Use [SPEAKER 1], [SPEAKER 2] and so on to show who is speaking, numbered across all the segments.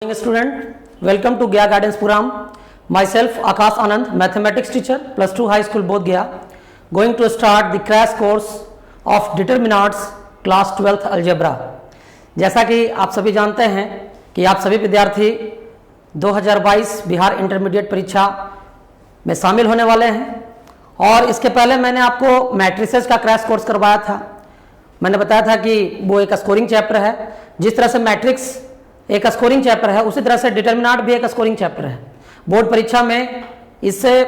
[SPEAKER 1] Student, welcome to Gaya Guidance Program. Myself Akash Anand, mathematics teacher, +2 high school both Gaya, going to start the crash course of determinants class 12th algebra. जैसा कि आप सभी जानते हैं कि आप सभी विद्यार्थी 2022 बिहार इंटरमीडिएट परीक्षा में शामिल होने वाले हैं और इसके पहले मैंने आपको मैट्रिसेस का क्रैश कोर्स करवाया था। मैंने बताया था कि वो एक स्कोरिंग चैप्टर है। जिस तरह से मैट्रिक्स एक स्कोरिंग चैप्टर है उसी तरह से डिटरमिनेंट भी एक स्कोरिंग चैप्टर है। बोर्ड परीक्षा में इससे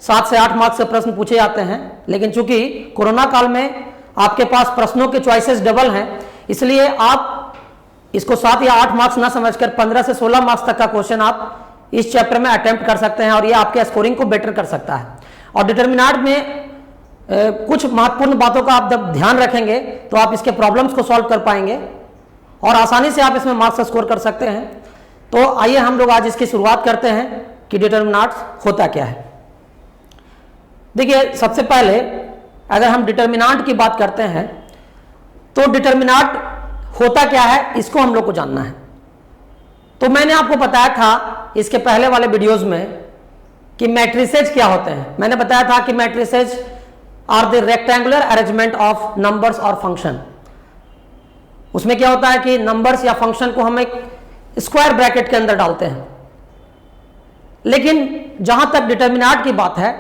[SPEAKER 1] 7 से 8 मार्क्स से प्रश्न पूछे जाते हैं, लेकिन चूंकि कोरोना काल में आपके पास प्रश्नों के चॉइसेस डबल हैं, इसलिए आप इसको 7 या 8 मार्क्स ना समझकर 15 से 16 मार्क्स तक का क्वेश्चन आप इस चैप्टर में अटेम्प्ट कर सकते हैं और ये आपके स्कोरिंग को बेटर कर सकता है। और डिटरमिनेंट में कुछ महत्वपूर्ण बातों का आप जब ध्यान रखेंगे तो आप इसके प्रॉब्लम्स को सॉल्व कर पाएंगे और आसानी से आप इसमें मार्क्स स्कोर कर सकते हैं। तो आइए हम लोग आज इसकी शुरुआत करते हैं कि डिटरमिनेंट होता क्या है। देखिए, सबसे पहले अगर हम डिटरमिनेंट की बात करते हैं तो डिटरमिनेंट होता क्या है इसको हम लोग को जानना है। तो मैंने आपको बताया था इसके पहले वाले वीडियोस में कि मैट्रिसेज क्या होते हैं। मैंने बताया था कि matrices are the rectangular arrangement of numbers और फंक्शन। उसमें क्या होता है कि नंबर्स या फंक्शन को हम एक स्क्वायर ब्रैकेट के अंदर डालते हैं, लेकिन जहां तक डिटरमिनेंट की बात है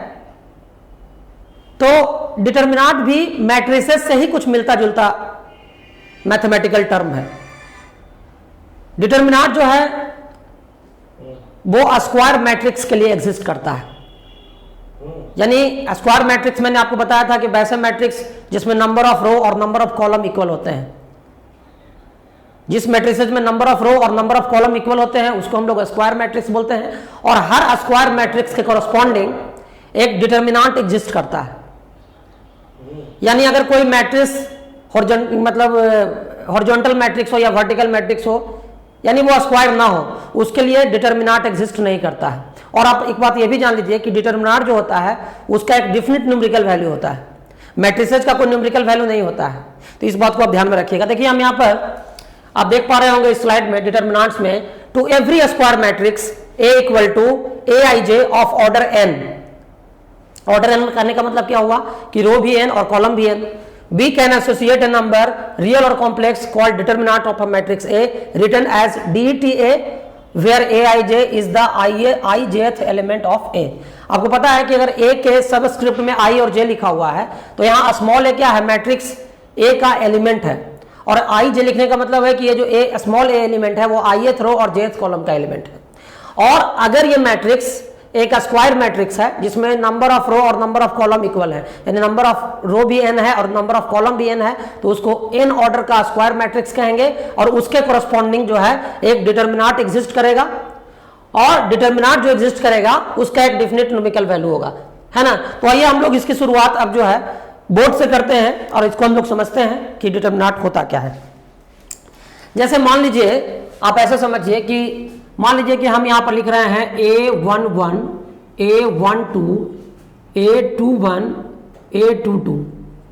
[SPEAKER 1] तो डिटरमिनेंट भी मैट्रिसेस से ही कुछ मिलता जुलता मैथमेटिकल टर्म है। डिटरमिनेंट जो है वो स्क्वायर मैट्रिक्स के लिए एग्जिस्ट करता है। यानी स्क्वायर मैट्रिक्स मैंने आपको बताया था कि वैसे मैट्रिक्स जिसमें नंबर ऑफ रो और नंबर ऑफ कॉलम इक्वल होते हैं। जिस मैट्रिसेज में नंबर ऑफ रो और नंबर ऑफ कॉलम इक्वल होते हैं उसको हम लोग स्क्वायर मैट्रिक्स बोलते हैं और हर स्क्वायर मैट्रिक्स के कॉरस्पॉन्डिंग एक डिटरमिनेंट एग्जिस्ट करता है। यानी अगर कोई मैट्रिक्स हॉरिजॉन्टल मैट्रिक्स हो या वर्टिकल मैट्रिक्स हो, यानी वो स्क्वायर ना हो, उसके लिए डिटरमिनेंट एग्जिस्ट नहीं करता है। और आप एक बात ये भी जान लीजिए कि डिटरमिनेंट जो होता है उसका एक डिफिनिट न्यूमेरिकल वैल्यू होता है। मैट्रिसेज का कोई न्यूमेरिकल वैल्यू नहीं होता है। तो इस बात को आप ध्यान में रखिएगा। देखिए, हम यहाँ पर आप देख पा रहे होंगे इस स्लाइड में डिटरमिनेंट्स में to every square matrix A equal to Aij of order n। Order n करने का मतलब क्या हुआ कि रो भी n और कॉलम भी n। We can associate a number real or complex called determinant of a matrix A written as DETA where Aij is the ijth element of A। आपको पता है कि अगर A के सबस्क्रिप्ट में I और J लिखा हुआ है तो यहाँ स्मॉल a क्या है, मैट्रिक्स A का एलिमेंट है, और आई जे लिखने का मतलब है कि ये जो ए स्मॉल ए एलिमेंट है वो ith रो और jth कॉलम का एलिमेंट है। और अगर ये मैट्रिक्स एक स्क्वायर मैट्रिक्स है जिसमें नंबर ऑफ रो और नंबर ऑफ कॉलम इक्वल है, यानी नंबर ऑफ रो भी n है और नंबर ऑफ कॉलम भी n है, तो उसको n ऑर्डर का स्क्वायर मैट्रिक्स कहेंगे और उसके कोरस्पॉन्डिंग जो है एक डिटरमिनेंट एग्जिस्ट करेगा और डिटरमिनेंट जो एग्जिस्ट करेगा उसका एक डिफिनिट न्यूमेरिकल वैल्यू होगा, है ना। तो आइए हम लोग इसकी शुरुआत अब जो है बोर्ड से करते हैं और इसको हम लोग समझते हैं कि डिटरमिनेंट होता क्या है। जैसे मान लीजिए, आप ऐसे समझिए कि मान लीजिए कि हम यहां पर लिख रहे हैं A11, A12, A21, A22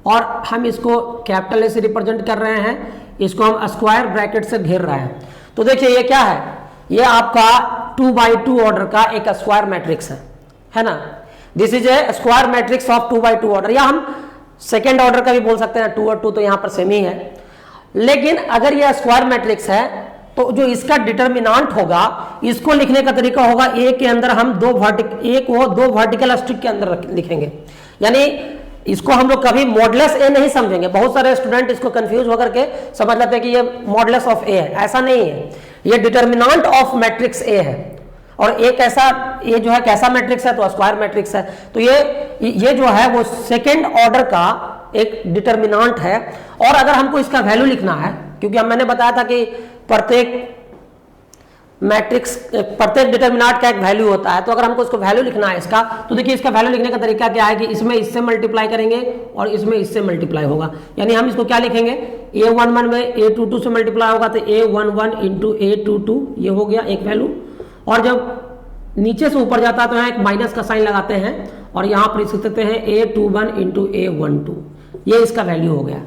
[SPEAKER 1] और हम इसको कैपिटल ए से रिप्रेजेंट कर रहे हैं, इसको हम स्क्वायर ब्रैकेट से घेर रहे हैं। तो देखिए ये क्या है, ये आपका 2x2 ऑर्डर का एक स्क्वायर मैट्रिक्स है ना। This is a square matrix of 2x2 order, या हम सेकेंड ऑर्डर का भी बोल सकते हैं। 2 और 2 तो यहां पर सेम ही है, लेकिन अगर यह स्क्वायर मैट्रिक्स है तो जो इसका डिटरमिनेंट होगा इसको लिखने का तरीका होगा ए के अंदर हम दो वर्टिकल स्ट्रिप के अंदर लिखेंगे। यानी इसको हम लोग कभी मॉडुलस ए नहीं समझेंगे। बहुत सारे स्टूडेंट इसको कंफ्यूज होकर के समझ लेते हैं कि ये मॉडुलस ऑफ ए है, ऐसा नहीं है। ये डिटरमिनेंट ऑफ मैट्रिक्स ए है और एक ऐसा ये जो है कैसा मैट्रिक्स है तो स्क्वायर मैट्रिक्स है। तो ये जो है वो सेकेंड ऑर्डर का एक डिटरमिनेंट है। और अगर हमको इसका वैल्यू लिखना है, क्योंकि मैंने बताया था कि प्रत्येक डिटरमिनेंट का एक वैल्यू होता है, तो अगर हमको इसको वैल्यू लिखना है इसका, तो देखिए इसका वैल्यू लिखने का तरीका क्या है कि इसमें इससे मल्टीप्लाई करेंगे और इसमें इससे मल्टीप्लाई होगा। यानी हम इसको क्या लिखेंगे, A11 में A22 से मल्टीप्लाई होगा तो A11 इंटू A22 ये हो गया एक वैल्यू। और जब नीचे से ऊपर जाता है तो यहाँ एक माइनस का साइन लगाते हैं और यहाँ पर लिख सकते हैं A21 इंटू A12, ये इसका वैल्यू हो गया।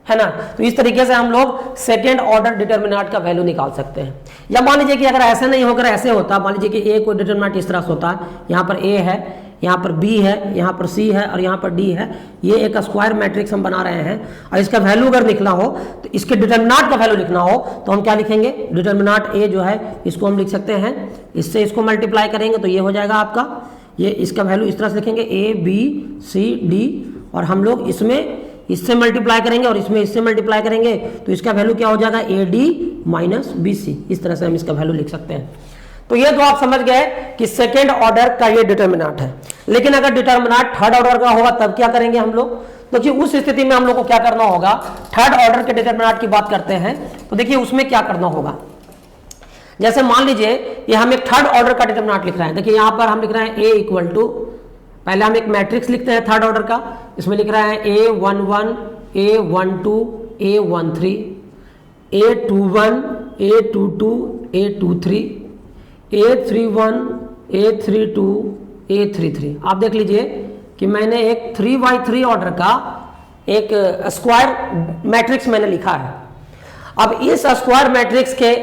[SPEAKER 1] है ना। तो इस तरीके से हम लोग सेकेंड ऑर्डर डिटर्मिनेंट का वैल्यू निकाल सकते हैं। या मान लीजिए कि अगर ऐसे नहीं होकर ऐसे होता, मान लीजिए कि ए कोई डिटर्मिनेंट इस तरह से होता है, यहाँ पर ए है, यहाँ पर बी है, यहाँ पर सी है और यहाँ पर डी है। ये एक स्क्वायर मैट्रिक्स हम बना रहे हैं और इसका वैल्यू अगर लिखना हो तो इसके डिटर्मिनेंट का वैल्यू लिखना हो तो हम क्या लिखेंगे, डिटर्मिनेंट ए जो है इसको हम लिख सकते हैं, इससे इसको मल्टीप्लाई करेंगे तो ये हो जाएगा आपका, ये इसका वैल्यू इस तरह से लिखेंगे ए बी सी डी, और हम लोग इसमें इससे मल्टीप्लाई करेंगे और इसमें इससे मल्टीप्लाई करेंगे तो इसका वैल्यू क्या हो जाएगा, A D minus B C. इस तरह से हम इसका वैल्यू लिख सकते हैं। तो ये तो आप समझ गए कि सेकेंड ऑर्डर का ये डिटर्मिनेंट है। लेकिन अगर डिटर्मिनेंट थर्ड ऑर्डर का होगा तब क्या करेंगे हम लोग, तो देखिए उस स्थिति में हम लोग को क्या करना होगा, थर्ड ऑर्डर के डिटर्मिनेंट की बात करते हैं तो देखिए उसमें क्या करना होगा। जैसे मान लीजिए ये हम एक थर्ड ऑर्डर का डिटर्मिनेंट लिख रहे हैं, देखिए यहां पर हम लिख रहे हैं ए इक्वल टू, पहले हम एक मैट्रिक्स लिखते हैं थर्ड ऑर्डर का, इसमें लिख रहे हैं A11 A12 A13 A21 A22 A23 A31 A32 A33। आप देख लीजिए कि मैंने एक 3x3 ऑर्डर का एक स्क्वायर मैट्रिक्स मैंने लिखा है। अब इस स्क्वायर मैट्रिक्स के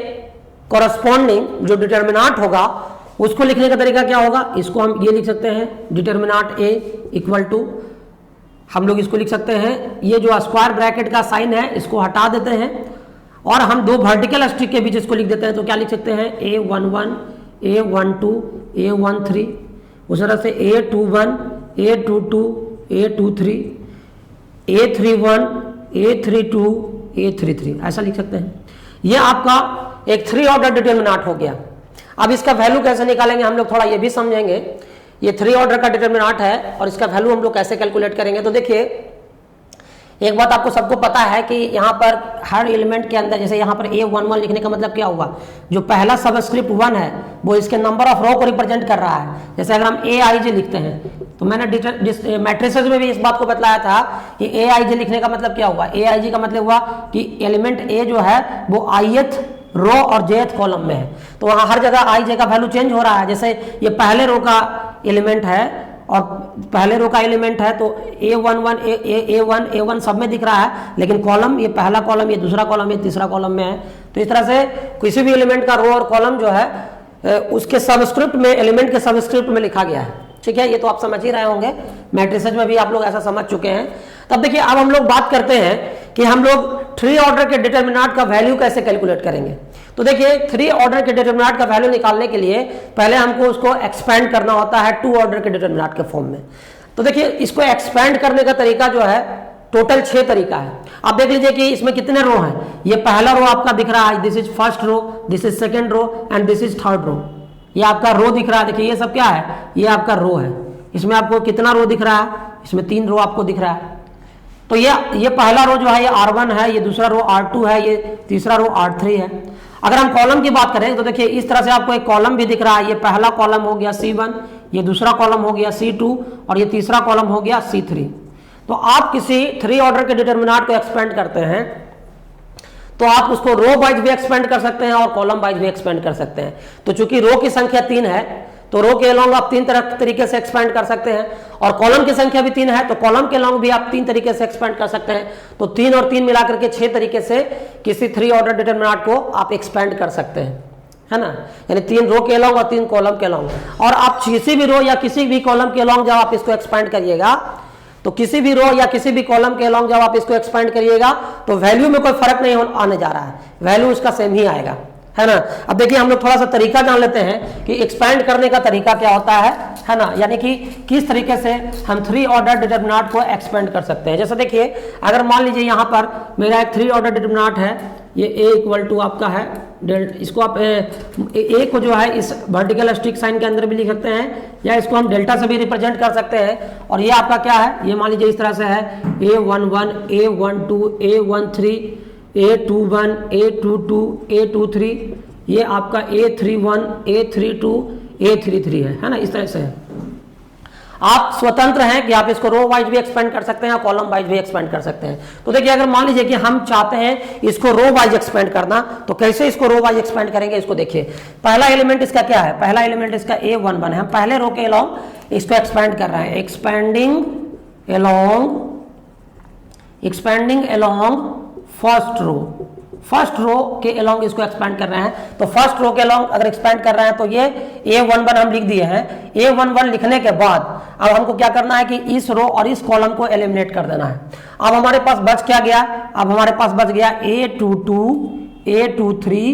[SPEAKER 1] कॉरस्पॉन्डिंग जो डिटर्मिनेंट होगा उसको लिखने का तरीका क्या होगा, इसको हम ये लिख सकते हैं डिटर्मिनेंट ए इक्वल टू, हम लोग इसको लिख सकते हैं, ये जो स्क्वायर ब्रैकेट का साइन है इसको हटा देते हैं और हम दो वर्टिकल स्ट्रिक के बीच इसको लिख देते हैं। तो क्या लिख सकते हैं, A11 A12 A13, उस तरह से A21 A22 A23 A31 A32 A33, ऐसा लिख सकते हैं। ये आपका एक 3 ऑर्डर डिटर्मिनेंट हो गया। अब इसका वैल्यू कैसे निकालेंगे हम लोग थोड़ा ये भी समझेंगे। ये 3 ऑर्डर का डिटर्मिनेंट है और इसका वैल्यू हम लोग कैसे कैलकुलेट करेंगे। तो देखिए एक बात आपको सबको पता है कि यहाँ पर हर एलिमेंट के अंदर, जैसे यहाँ पर A11 लिखने का मतलब क्या हुआ, जो पहला सबस्क्रिप्ट 1 है वो इसके नंबर ऑफ रो को रिप्रेजेंट कर रहा है। जैसे अगर हम AIJ लिखते हैं तो मैंने मैट्रिसेस में भी इस बात को बतलाया था कि AIJ लिखने का मतलब क्या हुआ। AIJ का मतलब हुआ कि एलिमेंट A जो है वो ith रो और jth कॉलम में है, तो वहां हर जगह IJ का वैल्यू चेंज हो रहा है। जैसे ये पहले रो का एलिमेंट है और पहले रो का एलिमेंट है तो A11 A1 सब में दिख रहा है, लेकिन कॉलम ये पहला कॉलम, ये दूसरा कॉलम, ये तीसरा कॉलम में है। तो इस तरह से किसी भी एलिमेंट का रो और कॉलम जो है उसके सबस्क्रिप्ट में, एलिमेंट के सबस्क्रिप्ट में लिखा गया है। ठीक है, ये तो आप समझ ही रहे होंगे, मैट्रिसेस में भी आप लोग ऐसा समझ चुके हैं। तब देखिए अब हम लोग बात करते हैं कि हम लोग 3 ऑर्डर के डिटर्मिनेंट का वैल्यू कैसे कैलकुलेट करेंगे। तो देखिए 3 ऑर्डर के डिटर्मिनेंट का वैल्यू निकालने के लिए पहले हमको उसको एक्सपेंड करना होता है 2 ऑर्डर के डिटर्मिनेंट के फॉर्म में। तो देखिए इसको एक्सपेंड करने का तरीका जो है टोटल 6 तरीका है। आप देख लीजिए कि इसमें कितने रो हैं। ये पहला रो आपका दिख रहा है, this is first row, this is second row and this is third row. ये आपका रो दिख रहा है, देखिए ये सब क्या है, ये आपका रो है। इसमें आपको कितना रो दिख रहा है, इसमें 3 रो आपको दिख रहा है। तो ये पहला रो जो है ये R1 है, ये दूसरा रो R2 है, ये तीसरा रो R3 है। अगर हम कॉलम की बात करें तो देखिए इस तरह से आपको एक कॉलम भी दिख रहा है। ये पहला कॉलम हो गया C1, ये दूसरा कॉलम हो गया C2 और ये तीसरा कॉलम हो गया C3। तो आप किसी 3 ऑर्डर के डिटर्मिनेंट को एक्सपेंड करते हैं तो आप उसको रो वाइज भी एक्सपेंड कर सकते हैं और कॉलम वाइज भी एक्सपेंड कर सकते हैं। तो चूंकि रो की संख्या 3 है तो रो के अलॉन्ग आप 3 तरीके से एक्सपेंड कर सकते हैं, और कॉलम की संख्या भी 3 है तो कॉलम के अलॉन्ग भी आप 3 तरीके से एक्सपेंड कर सकते हैं। तो 3 और 3 मिलाकर के 6 तरीके से किसी 3 ऑर्डर डिटर्मिनेंट को आप एक्सपेंड कर सकते हैं, है ना। यानी 3 रो के अलॉन्ग और 3 कॉलम के अलॉन्ग। और आप किसी भी रो या किसी भी कॉलम के अलॉन्ग जब आप इसको एक्सपेंड करिएगा तो किसी भी रो या किसी भी कॉलम के अलॉन्ग जब आप इसको एक्सपेंड करिएगा तो वैल्यू में कोई फर्क नहीं आने जा रहा है, वैल्यू उसका सेम ही आएगा, है ना। अब देखिए हम लोग थोड़ा सा तरीका जान लेते हैं कि एक्सपेंड करने का तरीका क्या होता है ना, यानी कि किस तरीके से हम 3 ऑर्डर डिटर्मिनेंट को एक्सपेंड कर सकते हैं। जैसे देखिए अगर मान लीजिए यहाँ पर मेरा एक 3 ऑर्डर डिटर्मिनेंट है, ये A इक्वल टू आपका है इसको आप A को जो है इस वर्टिकल स्ट्रिक साइन के अंदर भी लिख सकते हैं या इसको हम डेल्टा से भी रिप्रेजेंट कर सकते हैं। और ये आपका क्या है, ये मान लीजिए इस तरह से है A11 A12 A13 A21 A22 A23, ये आपका A31 A32 A33 है ना। इस तरह से है, आप स्वतंत्र हैं कि आप इसको रो वाइज भी एक्सपेंड कर सकते हैं और कॉलम वाइज भी एक्सपेंड कर सकते हैं। तो देखिए अगर मान लीजिए कि हम चाहते हैं इसको रो वाइज एक्सपेंड करना, तो कैसे इसको रो वाइज एक्सपेंड करेंगे इसको देखिए। पहला एलिमेंट इसका क्या है, पहला एलिमेंट इसका A11 है, हम पहले रो के अलॉन्ग इसको एक्सपेंड कर रहे हैं, expanding along expanding along first row, first row के अलोंग इसको एक्सपेंड कर रहे हैं। तो फर्स्ट रो के अलोंग अगर एक्सपेंड कर रहे हैं तो ये A11 हम लिख दिए हैं। A11 लिखने के बाद अब हमको क्या करना है कि इस रो और इस कॉलम को एलिमिनेट कर देना है। अब हमारे पास बच क्या गया, अब हमारे पास बच गया A22, A23,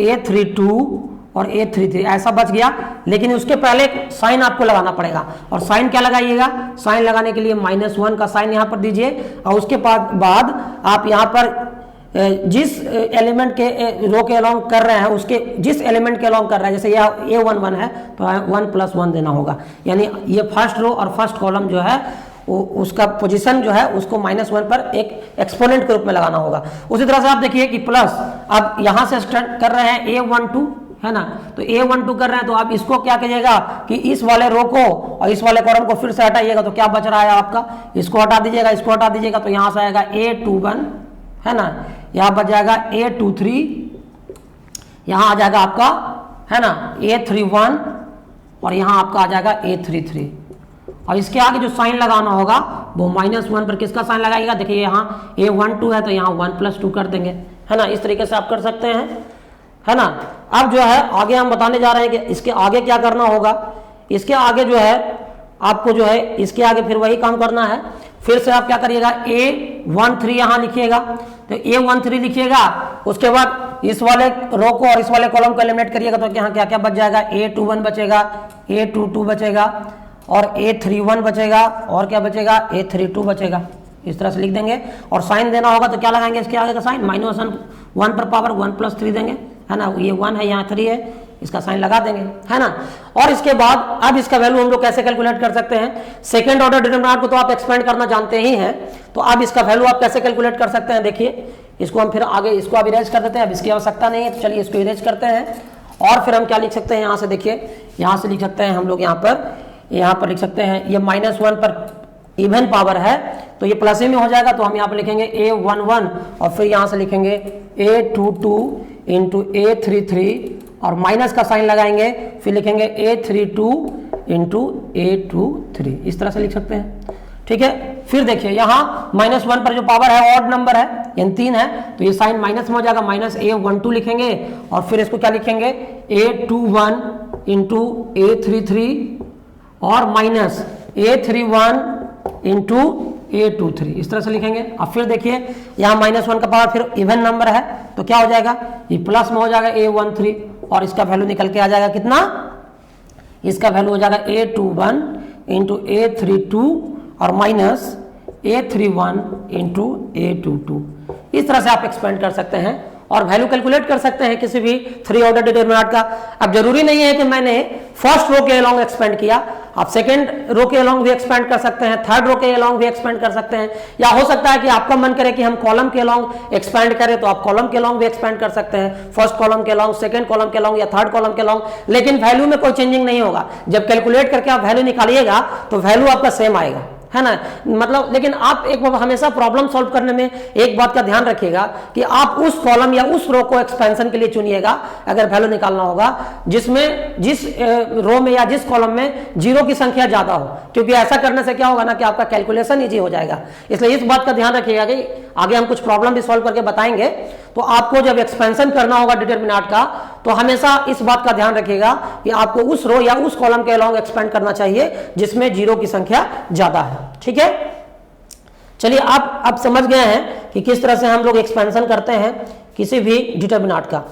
[SPEAKER 1] A32 और A33 ऐसा बच गया। लेकिन उसके पहले साइन आपको लगाना पड़ेगा, और साइन क्या लगाइएगा, साइन लगाने के लिए -1 का साइन यहाँ पर दीजिए, और उसके बाद आप यहाँ पर जिस एलिमेंट के रो के अलोंग कर रहे हैं उसके जिस एलिमेंट के अलोंग कर रहे हैं, जैसे यह A11 है तो 1 + 1 देना होगा, यानी ये फर्स्ट रो और फर्स्ट कॉलम जो है उसका पोजीशन जो है उसको -1 पर एक एक्सपोनेंट के रूप में लगाना होगा। उसी तरह से आप देखिए कि प्लस अब यहाँ से स्टार्ट कर रहे हैं A12 है ना, तो A12 कर रहे हैं तो आप इसको क्या कीजिएगा कि इस वाले रो को और इस वाले कॉलम को फिर से हटाइएगा, तो क्या बच रहा है आपका, इसको हटा दीजिएगा, इसको हटा दीजिएगा, तो यहाँ से आएगा A21 है ना, यहाँ बच जाएगा A23, यहाँ आ जाएगा आपका है ना A31 और यहाँ आपका आ जाएगा A33। और इसके आगे जो साइन लगाना होगा वो -1 पर किसका साइन लगाएगा, देखिए यहाँ A12 है तो यहाँ 1 + 2 कर देंगे है ना, इस तरीके से आप कर सकते हैं है ना। अब जो है आगे हम बताने जा रहे हैं कि इसके आगे क्या करना होगा। इसके आगे जो है आपको जो है इसके आगे फिर वही काम करना है। फिर से आप क्या करिएगा A13 यहाँ लिखिएगा, तो A13 लिखिएगा, उसके बाद इस वाले रो को और इस वाले कॉलम को एलिमिनेट करिएगा, तो यहाँ क्या क्या बच जाएगा, A21 बचेगा, A22 बचेगा और A31 बचेगा, और क्या बचेगा, A32 बचेगा। इस तरह से लिख देंगे और साइन देना होगा तो क्या लगाएंगे इसके आगे का साइन, -1 पर पावर 1 + 3 देंगे है ना, ये 1 है यहाँ 3 है, इसका साइन लगा देंगे है ना। और इसके बाद अब इसका वैल्यू हम लोग कैसे कैलकुलेट कर सकते हैं, सेकंड ऑर्डर डिटरमिनेंट को तो आप एक्सपेंड करना जानते ही हैं, तो अब इसका वैल्यू आप कैसे कैलकुलेट कर सकते हैं। देखिए इसको हम फिर आगे इसको अब इरेज कर देते हैं, अब इसकी आवश्यकता नहीं है, तो चलिए इसको इरेज करते हैं। और फिर हम क्या लिख सकते हैं, यहाँ से देखिए, यहाँ से लिख सकते हैं हम लोग यहाँ पर लिख सकते हैं, ये -1 पर इवन पावर है तो ये प्लस में हो जाएगा, तो हम यहाँ पर लिखेंगे A11 और फिर यहाँ से लिखेंगे A22 × A33 और माइनस का साइन लगाएंगे, फिर लिखेंगे A32 × A23, इस तरह से लिख सकते हैं ठीक है। फिर देखिए यहाँ -1 पर जो पावर है ऑड नंबर है यानी 3 है, तो ये साइन माइनस में हो जाएगा, -A12 लिखेंगे और फिर इसको क्या लिखेंगे A21 × A33 और -A31 × A23, इस तरह से लिखेंगे। अब फिर देखिए यहाँ -1 का पावर फिर इवन नंबर है तो क्या हो जाएगा, ये प्लस में हो जाएगा A13 और इसका वैल्यू निकल के आ जाएगा कितना, इसका वैल्यू हो जाएगा A21 × A32 और -A31 × A22। इस तरह से आप एक्सपेंड कर सकते हैं और वैल्यू कैलकुलेट कर सकते हैं किसी भी 3 ऑर्डर डिटरमिनेंट का। अब जरूरी नहीं है कि मैंने फर्स्ट रो के अलोंग एक्सपेंड किया, आप सेकंड रो के अलोंग भी एक्सपेंड कर सकते हैं, थर्ड रो के अलोंग भी एक्सपेंड कर सकते हैं, या हो सकता है कि आपका मन करे कि हम कॉलम के अलोंग एक्सपेंड करें तो आप कॉलम के अलोंग भी एक्सपेंड कर सकते हैं, फर्स्ट कॉलम के अलोंग, सेकंड कॉलम के अलोंग या थर्ड कॉलम के अलोंग, लेकिन वैल्यू में कोई चेंजिंग नहीं होगा। जब कैलकुलेट करके आप वैल्यू निकालिएगा तो वैल्यू आपका सेम आएगा है ना, मतलब लेकिन आप एक बार हमेशा प्रॉब्लम सॉल्व करने में एक बात का ध्यान रखिएगा कि आप उस कॉलम या उस रो को एक्सपेंशन के लिए चुनिएगा अगर वैल्यू निकालना होगा जिसमें जिस रो में या जिस कॉलम में जीरो की संख्या ज्यादा हो, क्योंकि ऐसा करने से क्या होगा ना कि आपका कैलकुलेशन इजी हो जाएगा। इसलिए इस बात का ध्यान रखिएगा कि आगे हम कुछ प्रॉब्लम भी सॉल्व करके बताएंगे, तो आपको जब एक्सपेंशन करना होगा डिटरमिनेंट का तो हमेशा इस बात का ध्यान रखिएगा कि आपको उस रो या उस कॉलम के अलोंग एक्सपेंड करना चाहिए जिसमें जीरो की संख्या ज्यादा है। ठीक है, चलिए आप अब समझ गए हैं कि किस तरह से हम लोग एक्सपेंशन करते हैं किसी भी डिटरमिनेंट का।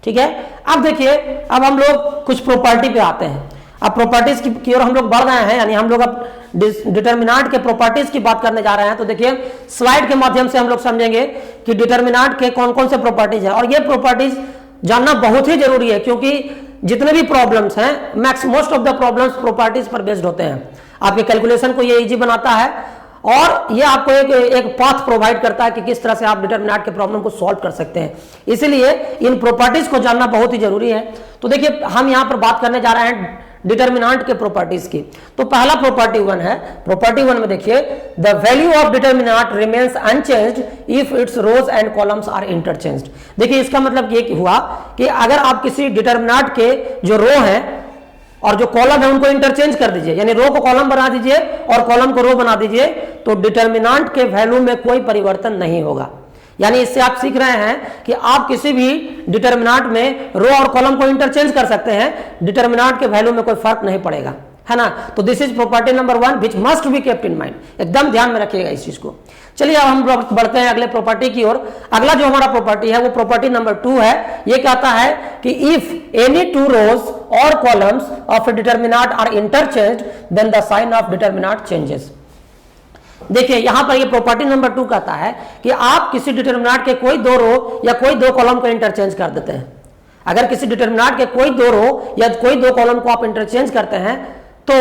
[SPEAKER 1] ठीक है, अब देखिए अब हम लोग कुछ प्रॉपर्टी पे आते हैं। अब प्रॉपर्टीज की ओर हम लोग बढ़ रहे हैं, यानी हम लोग अब डिटरमिनेंट के प्रॉपर्टीज की बात करने जा रहे हैं। तो देखिए स्लाइड के माध्यम से हम लोग समझेंगे कि डिटरमिनेंट के कौन कौन से प्रॉपर्टीज है, और ये प्रॉपर्टीज जानना बहुत ही जरूरी है क्योंकि जितने भी प्रॉब्लम्स हैं most of the problems properties पर बेस्ड होते हैं। आपके कैलकुलेशन को ये इजी बनाता है और ये आपको एक पाथ प्रोवाइड करता है कि किस तरह से आप डिटरमिनेंट के प्रॉब्लम को सॉल्व कर सकते हैं। इसीलिए इन प्रॉपर्टीज को जानना बहुत ही जरूरी है। तो देखिए हम यहां पर बात करने जा रहे हैं डिटरमिनेंट के प्रॉपर्टीज की। तो पहला प्रॉपर्टी 1 है। प्रॉपर्टी 1 में देखिए the value of determinant remains unchanged if its rows and columns are interchanged. देखिए इसका मतलब ये हुआ कि अगर आप किसी डिटरमिनेंट के जो रो है और जो कॉलम है उनको इंटरचेंज कर दीजिए, यानी रो को कॉलम बना दीजिए और कॉलम को रो बना दीजिए, तो डिटर्मिनेंट के वैल्यू में कोई परिवर्तन नहीं होगा। यानी इससे आप सीख रहे हैं कि आप किसी भी डिटर्मिनेंट में रो और कॉलम को इंटरचेंज कर सकते हैं, डिटर्मिनेंट के वैल्यू में कोई फर्क नहीं पड़ेगा, है ना। तो this is property number 1 which must be kept in mind, एकदम ध्यान में रखिएगा इस चीज को। चलिए अब हम बढ़ते हैं अगले प्रॉपर्टी की ओर। अगला जो हमारा प्रॉपर्टी है वो प्रॉपर्टी नंबर 2 है। ये कहता है कि if any two rows or columns of a determinant are interchanged then the sign of determinant changes. देखिए यहां पर ये प्रॉपर्टी नंबर 2 कहता है कि आप किसी डिटर्मिनेंट के कोई दो रो या कोई दो कॉलम को इंटरचेंज कर देते हैं। अगर किसी डिटर्मिनेंट के कोई दो रो या कोई दो कॉलम को आप इंटरचेंज करते हैं तो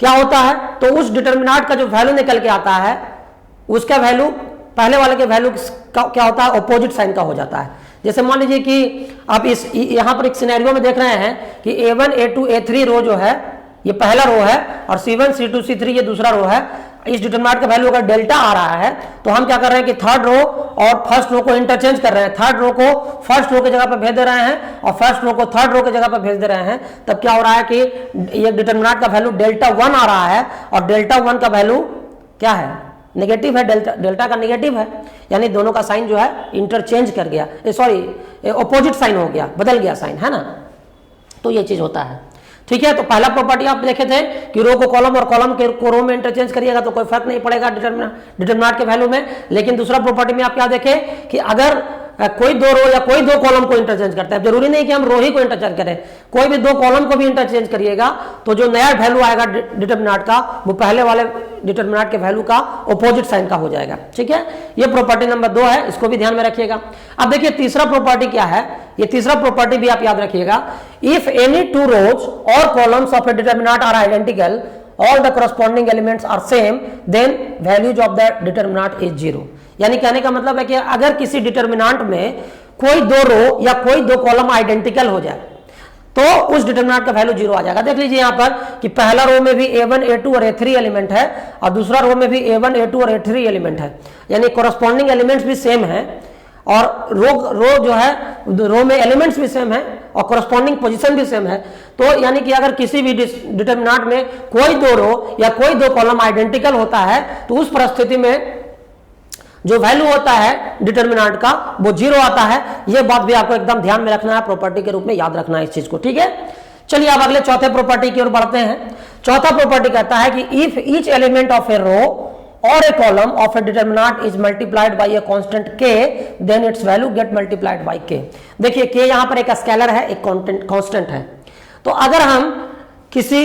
[SPEAKER 1] क्या होता है, तो उस डिटर्मिनेंट का जो वैल्यू निकल के आता है उसका वैल्यू पहले वाले के वैल्यू क्या होता है, ऑपोजिट साइन का हो जाता है। जैसे मान लीजिए कि आप इस यहां पर एक सिनेरियो में देख रहे हैं कि A1 A2 A3 रो जो है ये पहला रो है और C1 C2 C3 ये दूसरा रो है। इस डिटर्मिनेंट का वैल्यू अगर डेल्टा आ रहा है तो हम क्या कर रहे हैं कि थर्ड रो और फर्स्ट रो को इंटरचेंज कर रहे हैं, थर्ड रो को फर्स्ट रो की जगह पर भेज दे रहे हैं और फर्स्ट रो को थर्ड रो की जगह पर भेज दे रहे हैं। तब क्या हो रहा है कि ये डिटर्मिनेंट का वैल्यू डेल्टा 1 आ रहा है और डेल्टा 1 का वैल्यू क्या है, नेगेटिव है, डेल्टा का नेगेटिव है, यानी दोनों का साइन जो है इंटरचेंज कर गया, सॉरी ऑपोजिट साइन हो गया, बदल गया साइन, है ना। तो ये चीज होता है, ठीक है। तो पहला प्रॉपर्टी आप देखे थे कि रो को कॉलम और कॉलम को रो में इंटरचेंज करिएगा तो कोई फर्क नहीं पड़ेगा डिटर्मिनेंट के वैल्यू में। लेकिन दूसरा प्रॉपर्टी में आप क्या देखें कि अगर कोई दो रो या कोई दो कॉलम को इंटरचेंज करते हैं, जरूरी नहीं कि हम रो ही को इंटरचेंज करें, कोई भी दो कॉलम को भी इंटरचेंज करिएगा तो जो नया वैल्यू आएगा डिटर्मिनेंट का वो पहले वाले डिटर्मिनेंट के वैल्यू का ऑपोजिट साइन का हो जाएगा, ठीक है। ये प्रॉपर्टी नंबर 2 है, इसको भी ध्यान में रखिएगा। अब देखिए तीसरा प्रॉपर्टी क्या है, ये तीसरा प्रॉपर्टी भी आप याद रखिएगा। If any two rows or columns of a determinant are identical, all the corresponding elements are same, then values of that determinant is 0। यानी कहने का मतलब है कि अगर किसी डिटर्मिनेंट में कोई दो रो या कोई दो कॉलम आइडेंटिकल हो जाए तो उस डिटर्मिनेंट का वैल्यू 0 आ जाएगा। देख लीजिए यहाँ पर कि पहला रो में भी A1 A2 और A3 एलिमेंट है और दूसरा रो में भी A1 A2 और A3 एलिमेंट है, यानी कॉरस्पॉन्डिंग एलिमेंट्स भी सेम है और रो जो है रो में एलिमेंट्स भी सेम है और कॉरस्पॉन्डिंग पोजीशन भी सेम है। तो यानी कि अगर किसी भी डिटर्मिनेंट में कोई दो रो या कोई दो कॉलम आइडेंटिकल होता है तो उस परिस्थिति में जो वैल्यू होता है डिटर्मिनेंट का वो 0 आता है। यह बात भी आपको एकदम ध्यान में रखना है, प्रॉपर्टी के रूप में याद रखना है इस चीज को, ठीक है। चलिए अब अगले चौथे प्रॉपर्टी की ओर बढ़ते हैं। चौथा प्रॉपर्टी कहता है कि if each element of a row or a column of a determinant is multiplied by a constant k, then its value get multiplied by k। देखिए k यहां पर एक स्केलर है, एक कांस्टेंट है। तो अगर हम किसी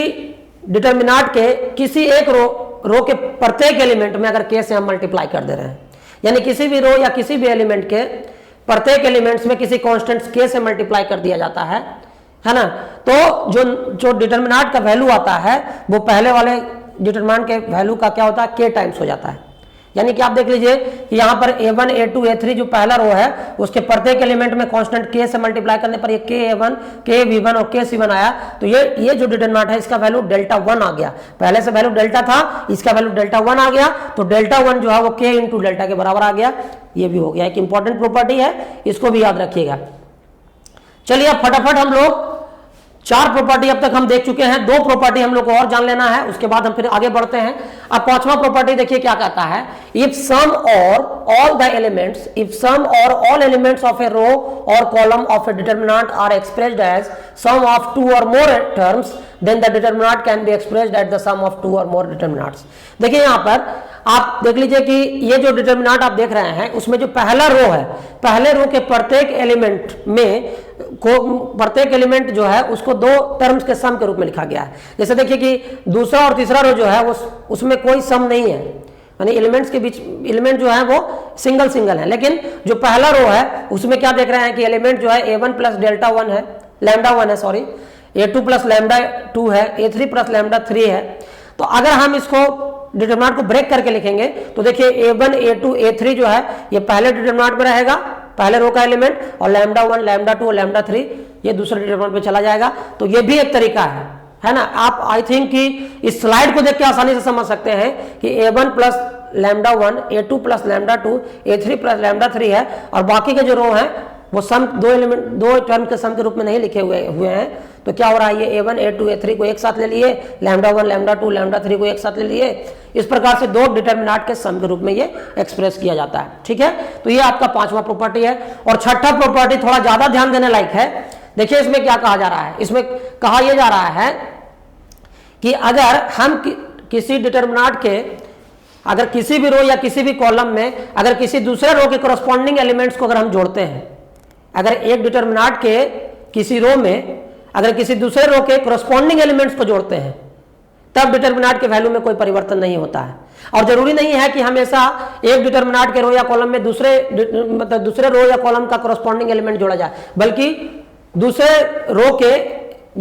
[SPEAKER 1] डिटर्मिनेंट के किसी एक रो के प्रत्येक एलिमेंट में अगर k से हम मल्टीप्लाई कर दे रहे हैं, यानी किसी भी रो या किसी भी एलिमेंट के प्रत्येक एलिमेंट्स में किसी कांस्टेंट k से मल्टीप्लाई कर दिया जाता है ना, तो जो डिटर्मिनेंट का वैल्यू आता है वो पहले वाले डिटर्मिनेंट के वैल्यू का क्या होता है, k टाइम्स हो जाता है। यानी कि आप देख लीजिए कि यहाँ पर A1 A2 A3 जो पहला रो है उसके प्रत्येक एलिमेंट में कांस्टेंट k से मल्टीप्लाई करने पर ये KA1 KV1 और KC1 आया, तो ये जो डिटर्मिनेंट है इसका वैल्यू डेल्टा 1 आ गया। पहले से वैल्यू डेल्टा था, इसका वैल्यू डेल्टा 1 आ गया, तो डेल्टा 1 जो है वो k इंटू डेल्टा के बराबर आ गया। ये भी हो गया, एक इंपॉर्टेंट प्रॉपर्टी है, इसको भी याद रखिएगा। चलिए अब फटाफट हम लोग 4 प्रॉपर्टी अब तक हम देख चुके हैं, 2 प्रॉपर्टी हम लोग को और जान लेना है, उसके बाद हम फिर आगे बढ़ते हैं। अब 5वां प्रॉपर्टी देखिए क्या कहता है, if some or all the elements, if some or all elements of a row or column of a determinant are expressed as sum of 2 or more terms, then the determinant can be expressed at the sum of 2 or more determinants. देखिए यहाँ पर आप देख लीजिए कि ये जो determinant आप देख रहे हैं उसमें जो पहला रो है, पहले रो के प्रत्येक एलिमेंट में प्रत्येक एलिमेंट जो है उसको 2 टर्म्स के सम के रूप में लिखा गया है। जैसे देखिए कि दूसरा और तीसरा रो जो है वो उसमें कोई सम नहीं है, यानी एलिमेंट्स के बीच एलिमेंट जो है वो सिंगल है, लेकिन जो पहला रो है उसमें क्या देख रहे हैं कि एलिमेंट जो है A1 प्लस डेल्टा 1 है, लैम्डा 1 है, सॉरी A2 प्लस लैम्डा 2 है, A3 प्लस लैम्डा 3 है। तो अगर हम इसको डिटर्मिनेंट को ब्रेक करके लिखेंगे तो देखिए A1 A2 A3 जो है ये पहले डिटर्मिनेंट में रहेगा, पहले रो का एलिमेंट, और लैम्डा 1 लैम्डा 2 और लैम्डा 3 ये दूसरे डिटर्मिनेंट में चला जाएगा। तो ये भी एक तरीका है ना। आप आई थिंक कि इस स्लाइड को देख के आसानी से समझ सकते हैं कि A1 plus lambda 1 A2 plus lambda 2 A3 plus lambda 3 है और बाकी के जो रो हैं वो सम 2 टर्म के सम के रूप में नहीं लिखे हुए हैं। तो क्या हो रहा है, ये A1 A2 A3 को एक साथ ले लिए, λ1 λ2 λ3 को एक साथ ले लिए। इस प्रकार से दो डिटर्मिनेंट के सम के रूप में ये एक्सप्रेस किया जाता है। ठीक है, तो ये आपका पांचवा प्रॉपर्टी है। और छठा प्रॉपर्टी थोड़ा ज्यादा ध्यान देने लायक है। देखिए इसमें क्या कहा जा रहा है, इसमें कहा यह जा रहा है कि अगर हम किसी डिटर्मिनेंट के, अगर किसी भी रो या किसी भी कॉलम में अगर किसी दूसरे रो के करस्पॉन्डिंग एलिमेंट्स को अगर हम जोड़ते हैं, अगर एक डिटर्मिनेंट के किसी रो में अगर किसी दूसरे रो के करस्पॉन्डिंग एलिमेंट्स को जोड़ते हैं, तब डिटर्मिनेंट के वैल्यू में कोई परिवर्तन नहीं होता है। और जरूरी नहीं है कि हमेशा एक डिटर्मिनेंट के रो या कॉलम में दूसरे रो या कॉलम का करस्पॉन्डिंग एलिमेंट जोड़ा जाए, बल्कि दूसरे रो के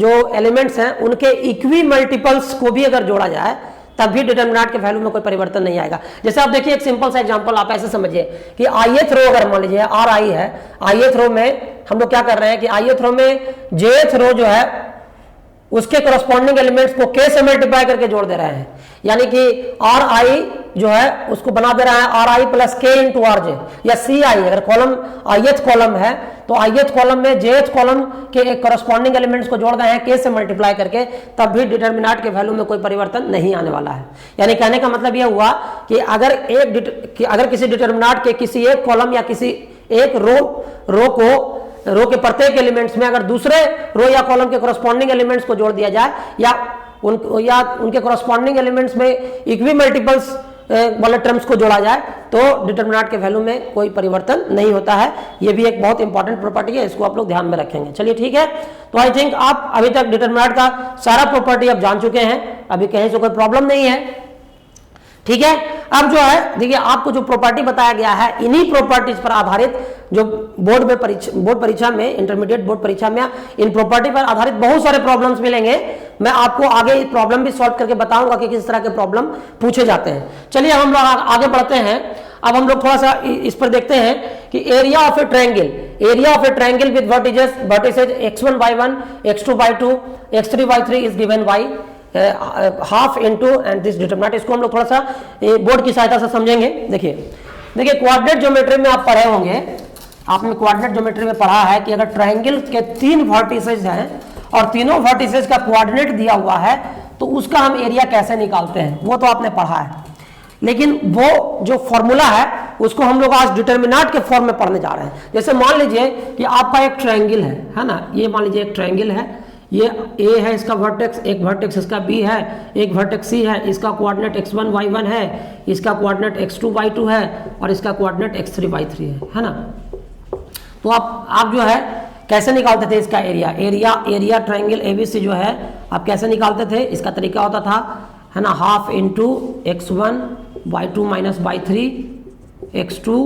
[SPEAKER 1] जो एलिमेंट्स हैं उनके इक्वी मल्टीपल्स को भी अगर जोड़ा जाए तब भी डिटर्मिनेंट के वैल्यू में कोई परिवर्तन नहीं आएगा। जैसे आप देखिए एक सिंपल सा एग्जांपल आप ऐसे समझिए कि ith रो अगर मान लीजिए Ri है, ith रो में हम लोग क्या कर रहे हैं कि ith रो में jth रो जो है उसके करस्पॉन्डिंग एलिमेंट्स को k से मल्टीप्लाई करके जोड़ दे रहे हैं, यानी कि Ri जो है उसको बना दे रहा है Ri plus k into Rj या Ci। अगर कॉलम ith कॉलम है तो ith कॉलम में jth कॉलम के करस्पॉन्डिंग एलिमेंट्स को जोड़ रहे हैं k से मल्टीप्लाई करके, तब भी डिटर्मिनेंट के वैल्यू में कोई परिवर्तन नहीं आने वाला है। यानी कहने का मतलब यह हुआ कि अगर किसी डिटर्मिनेंट के किसी एक कॉलम या किसी एक रो के प्रत्येक एलिमेंट्स में अगर दूसरे रो या कॉलम के करस्पॉन्डिंग एलिमेंट्स को जोड़ दिया जाए या उनके करस्पॉन्डिंग एलिमेंट्स में इक्वी मल्टीपल्स वाले टर्म्स को जोड़ा जाए तो डिटर्मिनेंट के वैल्यू में कोई परिवर्तन नहीं होता है। यह भी एक बहुत इंपॉर्टेंट प्रॉपर्टी है, इसको आप लोग ध्यान में रखेंगे। चलिए ठीक है, तो आई थिंक आप अभी तक डिटर्मिनेंट का सारा प्रॉपर्टी आप जान चुके हैं, अभी कहीं से कोई प्रॉब्लम नहीं है। ठीक है, अब जो है देखिए आपको जो प्रॉपर्टी बताया गया है, इन्हीं प्रॉपर्टीज पर आधारित जो बोर्ड परीक्षा में, इंटरमीडिएट बोर्ड परीक्षा में इन प्रॉपर्टी पर आधारित बहुत सारे प्रॉब्लम्स मिलेंगे। मैं आपको आगे प्रॉब्लम भी सॉल्व करके बताऊंगा कि किस तरह के प्रॉब्लम पूछे जाते हैं। चलिए हम लोग आगे बढ़ते हैं। अब हम लोग थोड़ा सा इस पर देखते हैं कि area of A triangle with vertices x1 y1 x2 y2 x3 y3 is given y half into and this determinant. इसको हम लोग थोड़ा सा बोर्ड की सहायता से समझेंगे। देखिए कोऑर्डिनेट ज्योमेट्री में आप पढ़े होंगे, आपने कोऑर्डिनेट ज्योमेट्री में पढ़ा है कि अगर ट्रायंगल के 3 वर्टिसेस हैं और तीनों वर्टिसेस का कोऑर्डिनेट दिया हुआ है तो उसका हम एरिया कैसे निकालते हैं, वो तो आपने पढ़ा है। लेकिन वो जो फॉर्मूला है उसको हम लोग आज डिटरमिनेंट के फॉर्म में पढ़ने जा रहे हैं। जैसे मान लीजिए कि आपका एक ट्रायंगल है ना, ये मान लीजिए एक ट्रायंगल है, ये A है इसका वर्टेक्स, एक वर्टेक्स इसका B है, एक वर्टेक्स C है, इसका कोऑर्डिनेट x1 y1 है, इसका कोऑर्डिनेट x2 y2 है और इसका कोऑर्डिनेट x3 y3 है ना। तो आप जो है कैसे निकालते थे इसका एरिया ट्रायंगल ABC जो है आप कैसे निकालते थे, इसका तरीका होता था है ना, half into x1 y2 minus y3 x2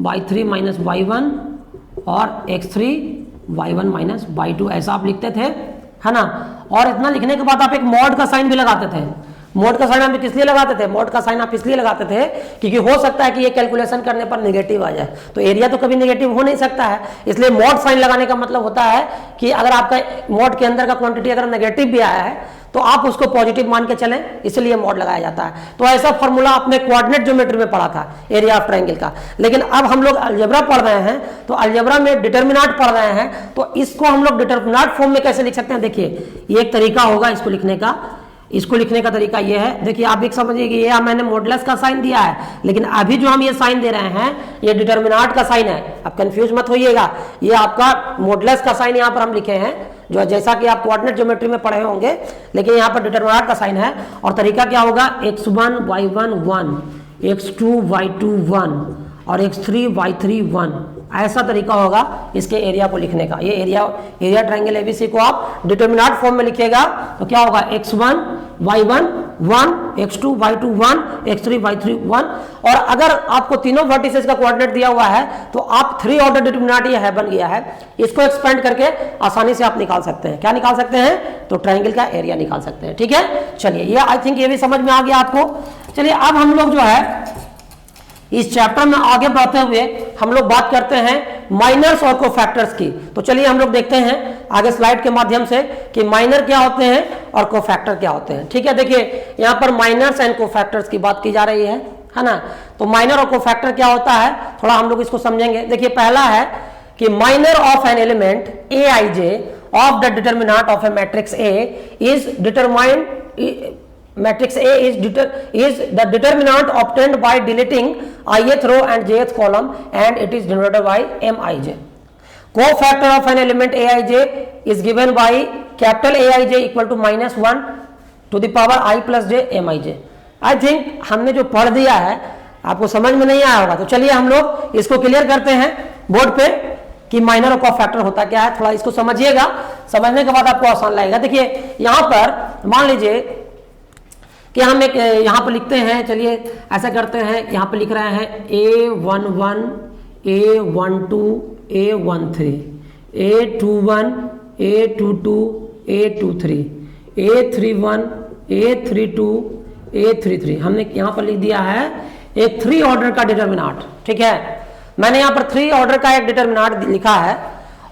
[SPEAKER 1] y3 minus y1 और x3 y1 माइनस y2, ऐसा आप लिखते थे है ना। और इतना लिखने के बाद आप एक मॉड का साइन भी लगाते थे। मॉड का साइन आप किस लिए लगाते थे, मॉड का साइन आप इसलिए लगाते थे क्योंकि हो सकता है कि ये कैलकुलेशन करने पर नेगेटिव आ जाए, तो एरिया तो कभी नेगेटिव हो नहीं सकता है। इसलिए मॉड साइन लगाने का मतलब होता है कि अगर आपका मॉड के अंदर का क्वांटिटी अगर नेगेटिव भी आया है तो आप उसको पॉजिटिव मान के चलें, इसलिए मॉड लगाया जाता है। तो ऐसा फॉर्मूला आपने कोऑर्डिनेट ज्योमेट्री में पढ़ा था एरिया ऑफ ट्रायंगल का। लेकिन अब हम लोग अलजेब्रा पढ़ रहे हैं, तो अलजेब्रा में डिटरमिनेंट पढ़ रहे हैं, तो इसको हम लोग डिटरमिनेंट फॉर्म में कैसे लिख सकते हैं। देखिए ये एक तरीका होगा इसको लिखने का तरीका ये है। देखिए आप एक समझिए कि ये मैंने मॉडुलस का साइन दिया है, लेकिन अभी जो हम ये साइन दे रहे हैं ये डिटरमिनेंट का साइन है। आप कंफ्यूज मत होइएगा, ये आपका मॉडुलस का साइन यहाँ पर हम लिखे हैं, जो जैसा कि आप कोऑर्डिनेट ज्योमेट्री में पढ़े होंगे, लेकिन यहाँ पर डिटरमिनेंट का साइन है। और तरीका क्या होगा, x1 y1 1, x2 y2 1 और x3 y3 1, ऐसा तरीका होगा इसके एरिया को लिखने का। ये एरिया ट्रायंगल एबीसी को आप डिटरमिनेंट फॉर्म में लिखिएगा तो क्या होगा, x1 y1 1, x2 y2 1, x3 y3 1। और अगर आपको तीनों वर्टिसेस का कोऑर्डिनेट दिया हुआ है तो आप 3 ऑर्डर डिटरमिनेंट ये है बन गया है, इसको एक्सपेंड करके आसानी से आप निकाल सकते हैं। क्या निकाल सकते हैं, तो ट्रायंगल का एरिया निकाल सकते हैं। ठीक है, चलिए ये आई थिंक ये भी समझ में आ गया आपको। चलिए अब हम लोग जो है इस चैप्टर में आगे बढ़ते हुए हम लोग बात करते हैं माइनर्स और कोफैक्टर्स की। तो चलिए हम लोग देखते हैं आगे स्लाइड के माध्यम से कि माइनर क्या होते हैं और कोफैक्टर क्या होते हैं। ठीक है, देखिए यहाँ पर माइनर्स एंड कोफैक्टर्स की बात की जा रही है ना। तो माइनर और कोफैक्टर क्या होता है, थोड़ा हम लोग इसको समझेंगे। देखिए पहला है कि minor of an element A I J of the determinant of a matrix A is determined. Matrix A is the determinant obtained by deleting ith row and jth column, and it is denoted by Mij. Co-factor of an element Aij is given by capital Aij equal to -1 to the power I plus j Mij. I think हमने जो पढ़ दिया है आपको समझ में नहीं आया होगा, तो चलिए हम लोग इसको क्लियर करते हैं बोर्ड पे कि माइनर और को-फैक्टर होता क्या है। थोड़ा इसको समझिएगा, समझने के बाद आपको आसान लगेगा। देखिए यहाँ पर मान लीजिए कि हम एक यहाँ पर लिखते हैं, चलिए ऐसा करते हैं, यहाँ पर लिख रहे हैं A11 A12 A13 A21 A22 A23 A31 A32 A33। हमने यहाँ पर लिख दिया है एक 3 ऑर्डर का डिटरमिनेंट, ठीक है। मैंने यहाँ पर 3 ऑर्डर का एक डिटरमिनेंट लिखा है,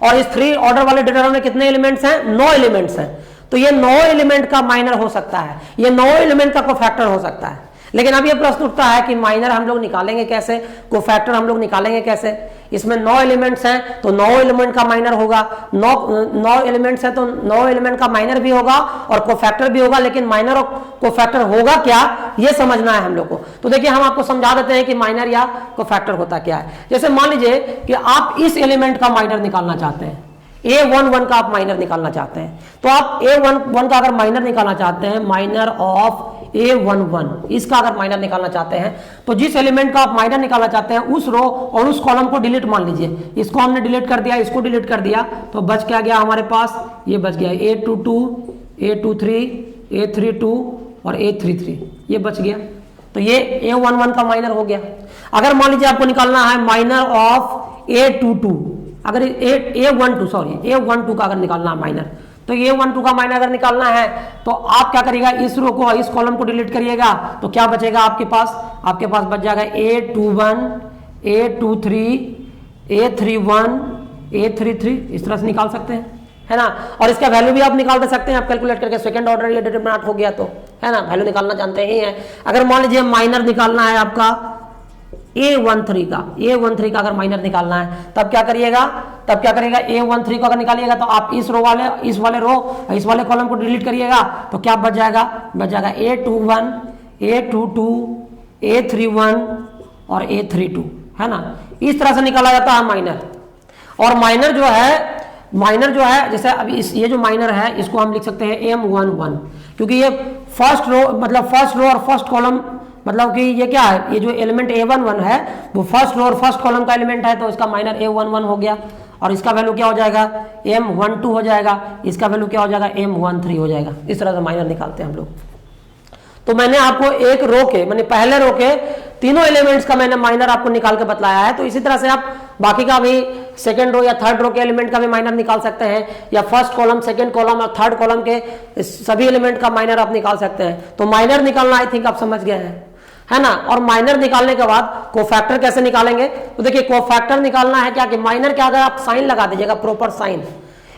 [SPEAKER 1] और इस 3 ऑर्डर वाले डिटरमिनेंट में कितने एलिमेंट्स हैं? 9 एलिमेंट्स हैं। तो ये 9 एलिमेंट का माइनर हो सकता है, ये 9 एलिमेंट का कोफैक्टर हो सकता है। लेकिन अब ये प्रश्न उठता है कि माइनर हम लोग निकालेंगे कैसे, कोफैक्टर हम लोग निकालेंगे कैसे? इसमें 9 एलिमेंट्स हैं तो 9 एलिमेंट का माइनर होगा, 9 एलिमेंट्स हैं तो 9 एलिमेंट का माइनर भी होगा और कोफैक्टर भी होगा। लेकिन माइनर और कोफैक्टर होगा क्या, ये समझना है हम लोग को। तो देखिए हम आपको समझा देते हैं कि माइनर या कोफैक्टर होता क्या है। जैसे मान लीजिए कि आप इस एलिमेंट का माइनर निकालना चाहते हैं, A11 का आप माइनर निकालना चाहते हैं, तो आप A11 का अगर माइनर निकालना चाहते हैं, माइनर ऑफ A11, इसका अगर माइनर निकालना चाहते हैं, तो जिस एलिमेंट का आप माइनर निकालना चाहते हैं उस रो और उस कॉलम को डिलीट मान लीजिए। इसको हमने डिलीट कर दिया, इसको डिलीट कर दिया, तो बच क्या गया हमारे पास? ये बच गया A22 A23 A32 और A33, ये बच गया। तो ये A11 का माइनर हो गया। अगर मान लीजिए आपको निकालना है माइनर ऑफ A22, अगर A12 का अगर निकालना है माइनर, तो A12 का माइनर अगर निकालना है तो आप क्या करिएगा? इस रो को, इस कॉलम को डिलीट करिएगा, तो क्या बचेगा आपके पास? आपके पास बच जाएगा A21 A23 A31 A33। इस तरह से निकाल सकते हैं, है ना। और इसका वैल्यू भी आप निकाल दे सकते हैं, आप कैलकुलेट करके। सेकंड ऑर्डर ये डिटरमिनेंट हो गया, तो है ना, वैल्यू निकालना जानते ही हैं। अगर मान लीजिए माइनर निकालना है आपका A13 का अगर माइनर निकालना है, तब क्या करिएगा? A13 को अगर निकालिएगा तो आप इस वाले रो इस वाले कॉलम को डिलीट करिएगा, तो क्या बच जाएगा? A21 A22 A31 और A32, है ना। इस तरह से निकाला जाता है माइनर। और माइनर जो है जैसे अभी ये जो माइनर है इसको हम लिख सकते हैं M11, क्योंकि ये फर्स्ट रो और फर्स्ट कॉलम, मतलब कि ये क्या है, ये जो एलिमेंट A11 है वो फर्स्ट रो और फर्स्ट कॉलम का एलिमेंट है, तो इसका माइनर A11 हो गया। और इसका वैल्यू क्या हो जाएगा? M12 हो जाएगा। इसका वैल्यू क्या हो जाएगा? M13 हो जाएगा। इस तरह से माइनर निकालते हैं हम लोग। तो मैंने आपको एक रो के, मैंने पहले रो के तीनों एलिमेंट्स का मैंने माइनर आपको निकाल के बतलाया है। तो इसी तरह से आप बाकी का भी सेकंड रो या थर्ड रो के एलिमेंट का भी माइनर निकाल सकते हैं, या फर्स्ट कॉलम, सेकंड कॉलम और थर्ड कॉलम के सभी एलिमेंट का माइनर आप निकाल सकते हैं। तो माइनर निकालना आई थिंक आप समझ गए हैं, है ना। और माइनर निकालने के बाद कोफैक्टर कैसे निकालेंगे? तो देखिए कोफैक्टर निकालना है क्या कि माइनर के आगे आप साइन लगा दीजिएगा, प्रॉपर साइन।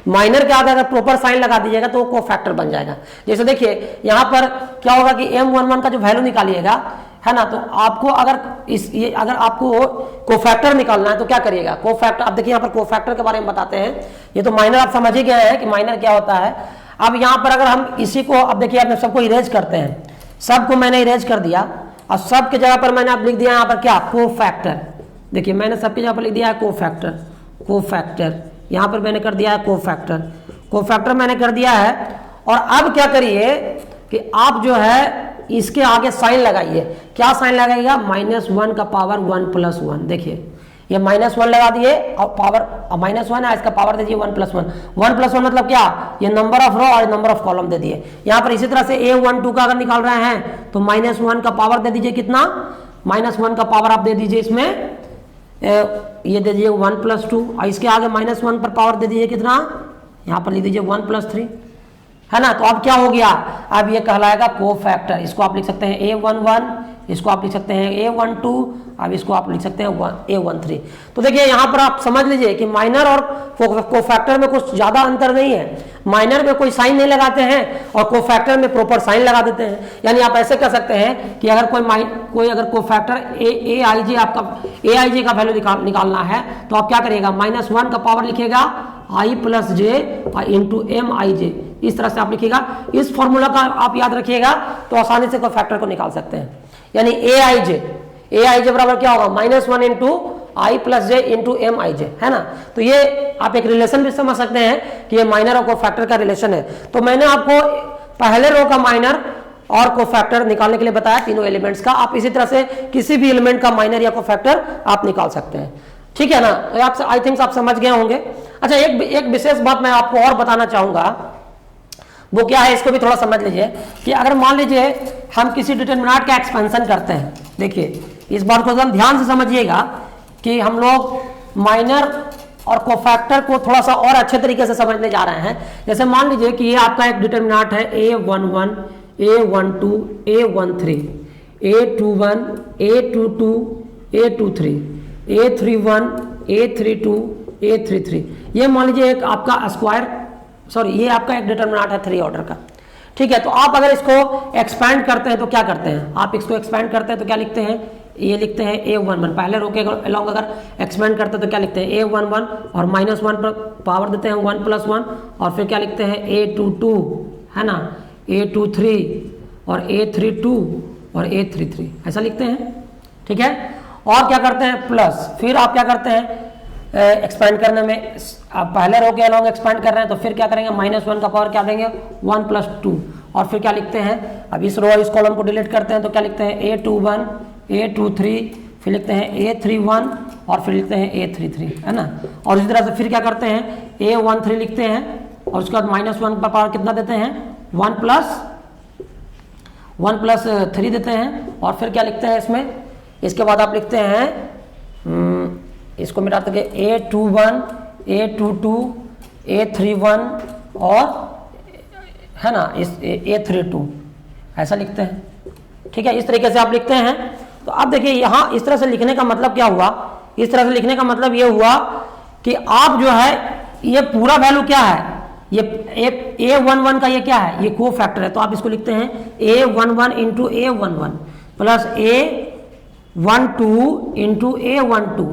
[SPEAKER 1] माइनर के आगे अगर प्रॉपर साइन लगा दीजिएगा तो वो कोफैक्टर बन जाएगा। जैसे देखिए यहाँ पर क्या होगा कि M11 का जो वैल्यू निकालिएगा, है ना, तो आपको अगर आपको कोफैक्टर निकालना है तो क्या करिएगा? कोफैक्टर, अब देखिए यहाँ पर कोफैक्टर के बारे में बताते हैं। ये तो माइनर आप समझ ही गए हैं कि माइनर क्या होता है। अब यहाँ पर अगर हम इसी को, अब देखिए आपने सबको इरेज करते हैं, सबको मैंने इरेज कर दिया और सब की जगह पर मैंने आप लिख दिया यहाँ पर क्या? कोफैक्टर। देखिए मैंने सबकी जगह पर लिख दिया है कोफैक्टर। यहाँ पर मैंने कर दिया है कोफैक्टर मैंने कर दिया है। और अब क्या करिए कि आप जो है इसके आगे साइन लगाइए। क्या साइन लगाइएगा? -1 का पावर 1+1। देखिए ये -1 लगा दिए और पावर -1 है, इसका पावर दे दिए 1+1। 1+1 मतलब क्या? ये नंबर ऑफ रो और नंबर ऑफ कॉलम दे दिए। यहाँ पर इसी तरह से A12 का अगर निकाल रहे हैं तो -1 का पावर दे दीजिए कितना? -1 का पावर आप दे दीजिए इसमें, ये दे दीजिए 1+2, और इसके आगे -1 पर पावर दे दीजिए कितना? यहाँ पर लिख दीजिए 1+3, है ना। तो अब क्या हो गया? अब ये कहलाएगा कोफैक्टर। इसको आप लिख सकते हैं A11, इसको आप लिख सकते हैं A12, अब इसको आप लिख सकते हैं A13। तो देखिए यहाँ पर आप समझ लीजिए कि माइनर और कोफैक्टर में कुछ ज्यादा अंतर नहीं है। माइनर में कोई साइन नहीं लगाते हैं और कोफैक्टर में प्रॉपर साइन लगा देते हैं। यानी आप ऐसे कर सकते हैं कि अगर कोई अगर कोफैक्टर Aij का वैल्यू निकालना है तो आप क्या करिएगा? -1 का पावर लिखिएगा आई प्लस जे इंटू एम आई जे, इस तरह से आप लिखिएगा। इस फॉर्मूला का आप याद रखिएगा तो आसानी से कोई फैक्टर को निकाल सकते हैं। यानी ए आई जे बराबर क्या होगा, -1 इंटू आई प्लस जे इंटू एम आई जे, है ना। तो ये आप एक रिलेशन भी समझ सकते हैं कि ये माइनर और कोफैक्टर का रिलेशन है। तो मैंने आपको पहले रो का माइनर और कोफैक्टर निकालने के लिए बताया, तीनों एलिमेंट्स का। आप इसी तरह से किसी भी एलिमेंट का माइनर या कोफैक्टर आप निकाल सकते हैं, ठीक है ना। तो आप आई थिंक आप समझ गए होंगे। अच्छा, एक विशेष बात मैं आपको और बताना चाहूंगा, वो क्या है, इसको भी थोड़ा समझ लीजिए कि अगर मान लीजिए हम किसी डिटरमिनेंट का एक्सपेंशन करते हैं, देखिए इस बात को एकदम ध्यान से समझिएगा कि हम लोग माइनर और कोफैक्टर को थोड़ा सा और अच्छे तरीके से समझने जा रहे हैं। जैसे मान लीजिए कि ये आपका एक डिटरमिनेंट है A11, A12, A13, A21, A22, A23, A31, A32, A33, ये मान लीजिए एक आपका स्क्वायर, सॉरी ये आपका एक डिटरमिनेंट है 3 ऑर्डर का, ठीक है। तो आप अगर इसको एक्सपैंड करते हैं तो क्या करते हैं, आप इसको एक्सपैंड करते हैं तो क्या लिखते हैं, ये लिखते हैं A11, पहले रो के अलॉन्ग अगर एक्सपेंड करते हैं तो क्या लिखते हैं A11 और -1 पर पावर देते हैं 1 + 1 और फिर क्या लिखते हैं A22, है ना, A23 और A32 और A33, ऐसा लिखते हैं, ठीक है। और क्या करते हैं प्लस, फिर आप क्या करते हैं एक्सपेंड करने में, आप पहले रो के अलॉन्ग एक्सपेंड कर रहे हैं तो फिर क्या करेंगे, -1 का पावर क्या देंगे 1 + 2 और फिर क्या लिखते हैं, अब इस रो और इस कॉलम को डिलीट करते हैं तो क्या लिखते हैं A21, A23, फिर लिखते हैं A31 और फिर लिखते हैं A33, है ना। और इसी तरह से फिर क्या करते हैं A13 लिखते हैं और उसके बाद -1 का पावर कितना देते हैं 1 + 3 देते हैं और फिर क्या लिखते हैं इसमें, इसके बाद आप लिखते हैं इसको मिटा के A21, A22, A31 और है ना इस A32, ऐसा लिखते हैं, ठीक है। इस तरीके से आप लिखते हैं। तो अब देखिए यहाँ इस तरह से लिखने का मतलब क्या हुआ, इस तरह से लिखने का मतलब ये हुआ कि आप जो है ये पूरा वैल्यू क्या है, ये A11 का ये क्या है, ये को फैक्टर है। तो आप इसको लिखते हैं A11 into A11 plus A12 into A12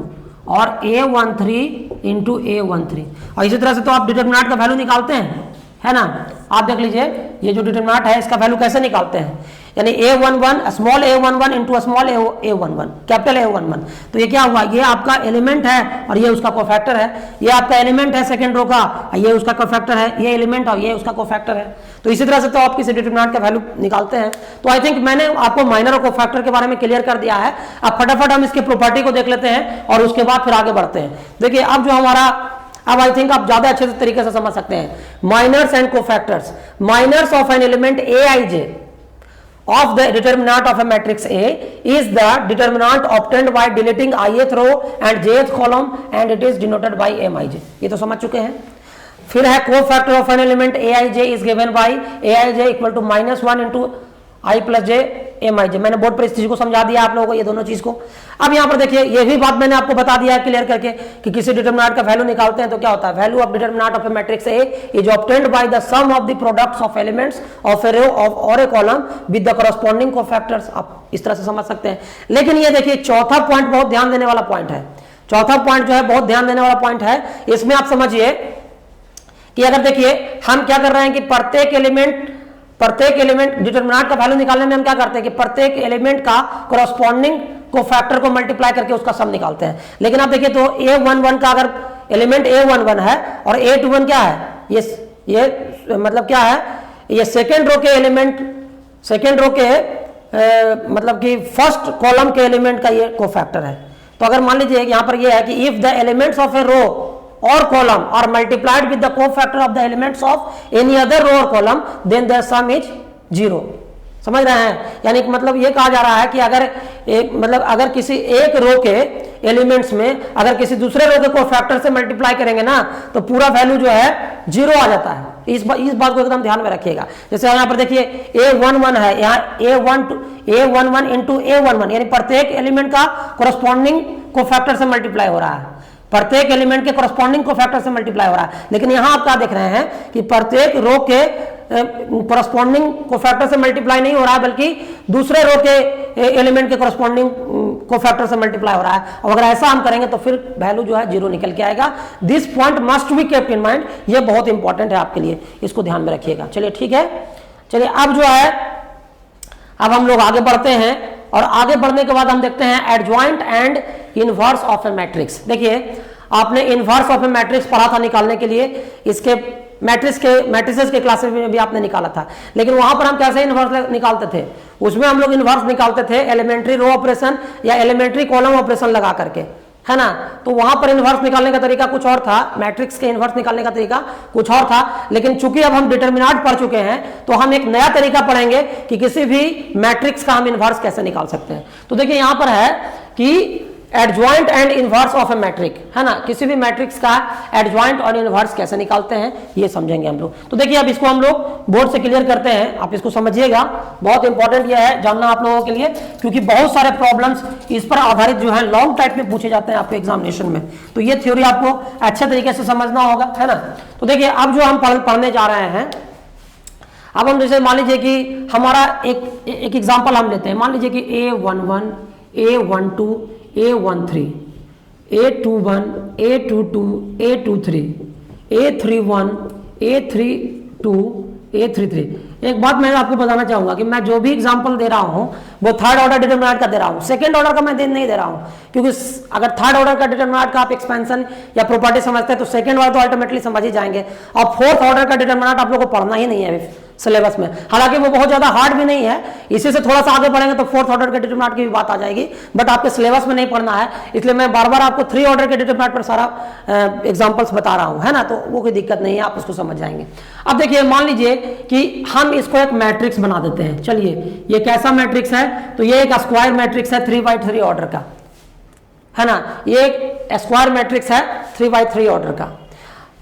[SPEAKER 1] और A13 इंटू A13। और इसी तरह से तो आप डिटरमिनेंट का वैल्यू निकालते हैं, है ना। आप देख लीजिए ये जो डिटरमिनेंट है इसका वैल्यू कैसे निकालते हैं, यानी A11 small A11 into small A11 capital A11। तो ये क्या हुआ, ये आपका एलिमेंट है और ये उसका कोफैक्टर है, ये आपका एलिमेंट है सेकंड रो का, ये उसका कोफैक्टर है, ये एलिमेंट और ये उसका कोफैक्टर है। तो इसी तरह से तो आप किसी डिटरमिनेंट का वैल्यू निकालते हैं। तो आई थिंक मैंने आपको माइनर और कोफैक्टर के बारे में क्लियर कर दिया है। अब फटाफट हम इसके प्रॉपर्टी को देख लेते हैं और उसके बाद फिर आगे बढ़ते हैं। देखिए अब जो हमारा, अब आई थिंक आप ज्यादा अच्छे तरीके से समझ सकते हैं minors and cofactors. Minors of an element Aij of the determinant of a matrix A is the determinant obtained by deleting ith row and jth column and it is denoted by Mij। ये तो समझ चुके हैं। फिर है cofactor of an element Aij is given by Aij equal to -1 into I plus j Mij। मैंने board पर इस चीज को समझा दिया आप लोगों को, ये दोनों चीज को। अब यहाँ पर देखिए ये भी बात मैंने आपको बता दिया है क्लियर करके कि किसी डिटरमिनेंट का वैल्यू निकालते हैं तो क्या होता है, value of determinant of A matrix A is obtained by the sum of the products of elements of a row और a column with the corresponding cofactors. आप इस तरह से समझ सकते हैं। लेकिन ये देखिए चौथा पॉइंट बहुत ध्यान देने वाला पॉइंट है। चौथा पॉइंट जो है बहुत ध्यान देने वाला पॉइंट है। इसमें आप समझिए कि अगर देखिए हम क्या कर रहे हैं कि प्रत्येक एलिमेंट डिटरमिनेंट का वैल्यू निकालने में हम क्या करते हैं कि प्रत्येक एलिमेंट का कॉरस्पॉन्डिंग कोफैक्टर को मल्टीप्लाई करके उसका सम निकालते हैं। लेकिन आप देखिए तो A11 का अगर एलिमेंट A11 है और A21 क्या है, ये मतलब क्या है, ये सेकेंड रो के एलिमेंट, सेकेंड रो के मतलब कि फर्स्ट कॉलम के एलिमेंट का ये कोफैक्टर है। तो अगर मान लीजिए यहाँ पर ये है कि if the elements of a row or column are multiplied with the cofactor of the elements of any other row or column then their sum is 0। समझ रहे हैं, यानी कि मतलब ये कहा जा रहा है कि अगर एक मतलब अगर किसी एक रो के एलिमेंट्स में अगर किसी दूसरे रो के कोफैक्टर से मल्टीप्लाई करेंगे ना तो पूरा वैल्यू जो है 0 आ जाता है। इस बात को एकदम ध्यान में रखिएगा। जैसे यहाँ पर देखिए A11 है, यहाँ A11 इंटू A11 यानी प्रत्येक एलिमेंट का कोरस्पॉन्डिंग कोफैक्टर से मल्टीप्लाई हो रहा है, प्रत्येक एलिमेंट के कोरस्पॉन्डिंग कोफैक्टर से मल्टीप्लाई हो रहा है। लेकिन यहां आप क्या देख रहे हैं कि प्रत्येक रो के कोरस्पॉन्डिंग कोफैक्टर से मल्टीप्लाई नहीं हो रहा है बल्कि दूसरे रो के एलिमेंट के करस्पॉन्डिंग कोफैक्टर से मल्टीप्लाई हो रहा है, और अगर ऐसा हम करेंगे तो फिर वैल्यू जो है 0 निकल के आएगा। This point must be kept in mind, ये बहुत इंपॉर्टेंट है आपके लिए, इसको ध्यान में रखिएगा। चलिए ठीक है, चलिए अब जो है अब हम लोग आगे बढ़ते हैं, और आगे बढ़ने के बाद हम देखते हैं adjoint and inverse of A matrix. देखिए आपने इनवर्स ऑफ ए मैट्रिक्स पढ़ा था निकालने के लिए, इसके मैट्रिसेस के क्लासेस में भी आपने निकाला था, लेकिन वहां पर हम कैसे इनवर्स निकालते थे, उसमें हम लोग इनवर्स निकालते थे एलिमेंट्री रो ऑपरेशन या एलिमेंट्री कॉलम ऑपरेशन लगा करके, है ना। तो वहां पर इनवर्स निकालने का तरीका कुछ और था, मैट्रिक्स के इनवर्स निकालने का तरीका कुछ और था, लेकिन चूंकि अब हम डिटरमिनेंट पढ़ चुके हैं तो हम एक नया तरीका पढ़ेंगे कि किसी भी मैट्रिक्स का हम इनवर्स कैसे निकाल सकते हैं। तो देखिए यहां पर है कि adjoint and inverse of a matrix, है ना, किसी भी मैट्रिक्स का एडजॉइंट और इनवर्स कैसे निकालते हैं ये समझेंगे हम लोग। तो देखिए अब इसको हम लोग बोर्ड से क्लियर करते हैं, आप इसको समझिएगा, बहुत इंपॉर्टेंट ये है जानना आप लोगों के लिए, क्योंकि बहुत सारे प्रॉब्लम्स इस पर आधारित जो है लॉन्ग टाइप में पूछे जाते हैं आपके एग्जामिनेशन में, तो ये थ्योरी आपको अच्छे तरीके से समझना होगा, है ना। तो देखिए अब जो हम पढ़ने जा रहे हैं, अब हम जैसे मान लीजिए कि हमारा एक एग्जाम्पल हम लेते हैं, मान लीजिए कि A11, A12, A13, A21, A22, A23, A31, A32, A33। एक बात मैं आपको बताना चाहूंगा कि मैं जो भी एग्जांपल दे रहा हूं वो थर्ड ऑर्डर डिटरमिनेंट का दे रहा हूं, सेकंड ऑर्डर का मैं नहीं दे रहा हूं, क्योंकि अगर थर्ड ऑर्डर का डिटरमिनेंट का आप एक्सपेंशन या प्रॉपर्टी समझते हैं तो सेकंड ऑर्डर तो अल्टीमेटली समझ ही जाएंगे, और फोर्थ ऑर्डर का डिटरमिनेंट आप लोगों को पढ़ना ही नहीं है सिलेबस में, हालांकि वो बहुत ज्यादा हार्ड भी नहीं है, इसी से थोड़ा सा आगे बढ़ेंगे तो फोर्थ ऑर्डर के डिटरमिनेंट की भी बात आ जाएगी, बट आपके सिलेबस में नहीं पढ़ना है, इसलिए मैं बार बार आपको 3 ऑर्डर के डिटरमिनेंट पर सारा एग्जांपल्स बता रहा हूं, है ना, तो वो कोई दिक्कत नहीं है, आप उसको समझ जाएंगे। अब देखिए मान लीजिए कि हम इसको एक मैट्रिक्स बना देते हैं, चलिए ये कैसा मैट्रिक्स है, तो ये एक स्क्वायर मैट्रिक्स है 3x3 ऑर्डर का, है ना, ये एक स्क्वायर मैट्रिक्स है 3x3 ऑर्डर का।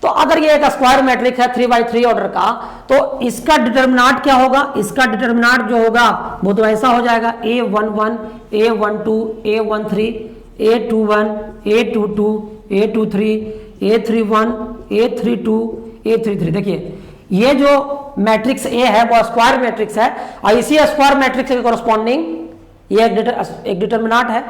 [SPEAKER 1] तो अगर ये एक स्क्वायर मैट्रिक्स है 3x3 ऑर्डर का, तो इसका डिटरमिनेंट क्या होगा, इसका डिटरमिनेंट जो होगा वो तो ऐसा हो जाएगा A11, A12, A13, A21, A22, A23, A31, A32, A33। देखिए ये जो मैट्रिक्स A है वो स्क्वायर मैट्रिक्स है, और इसी स्क्वायर मैट्रिक्स के कॉरस्पॉन्डिंग ये एक डिटरमिनेंट है।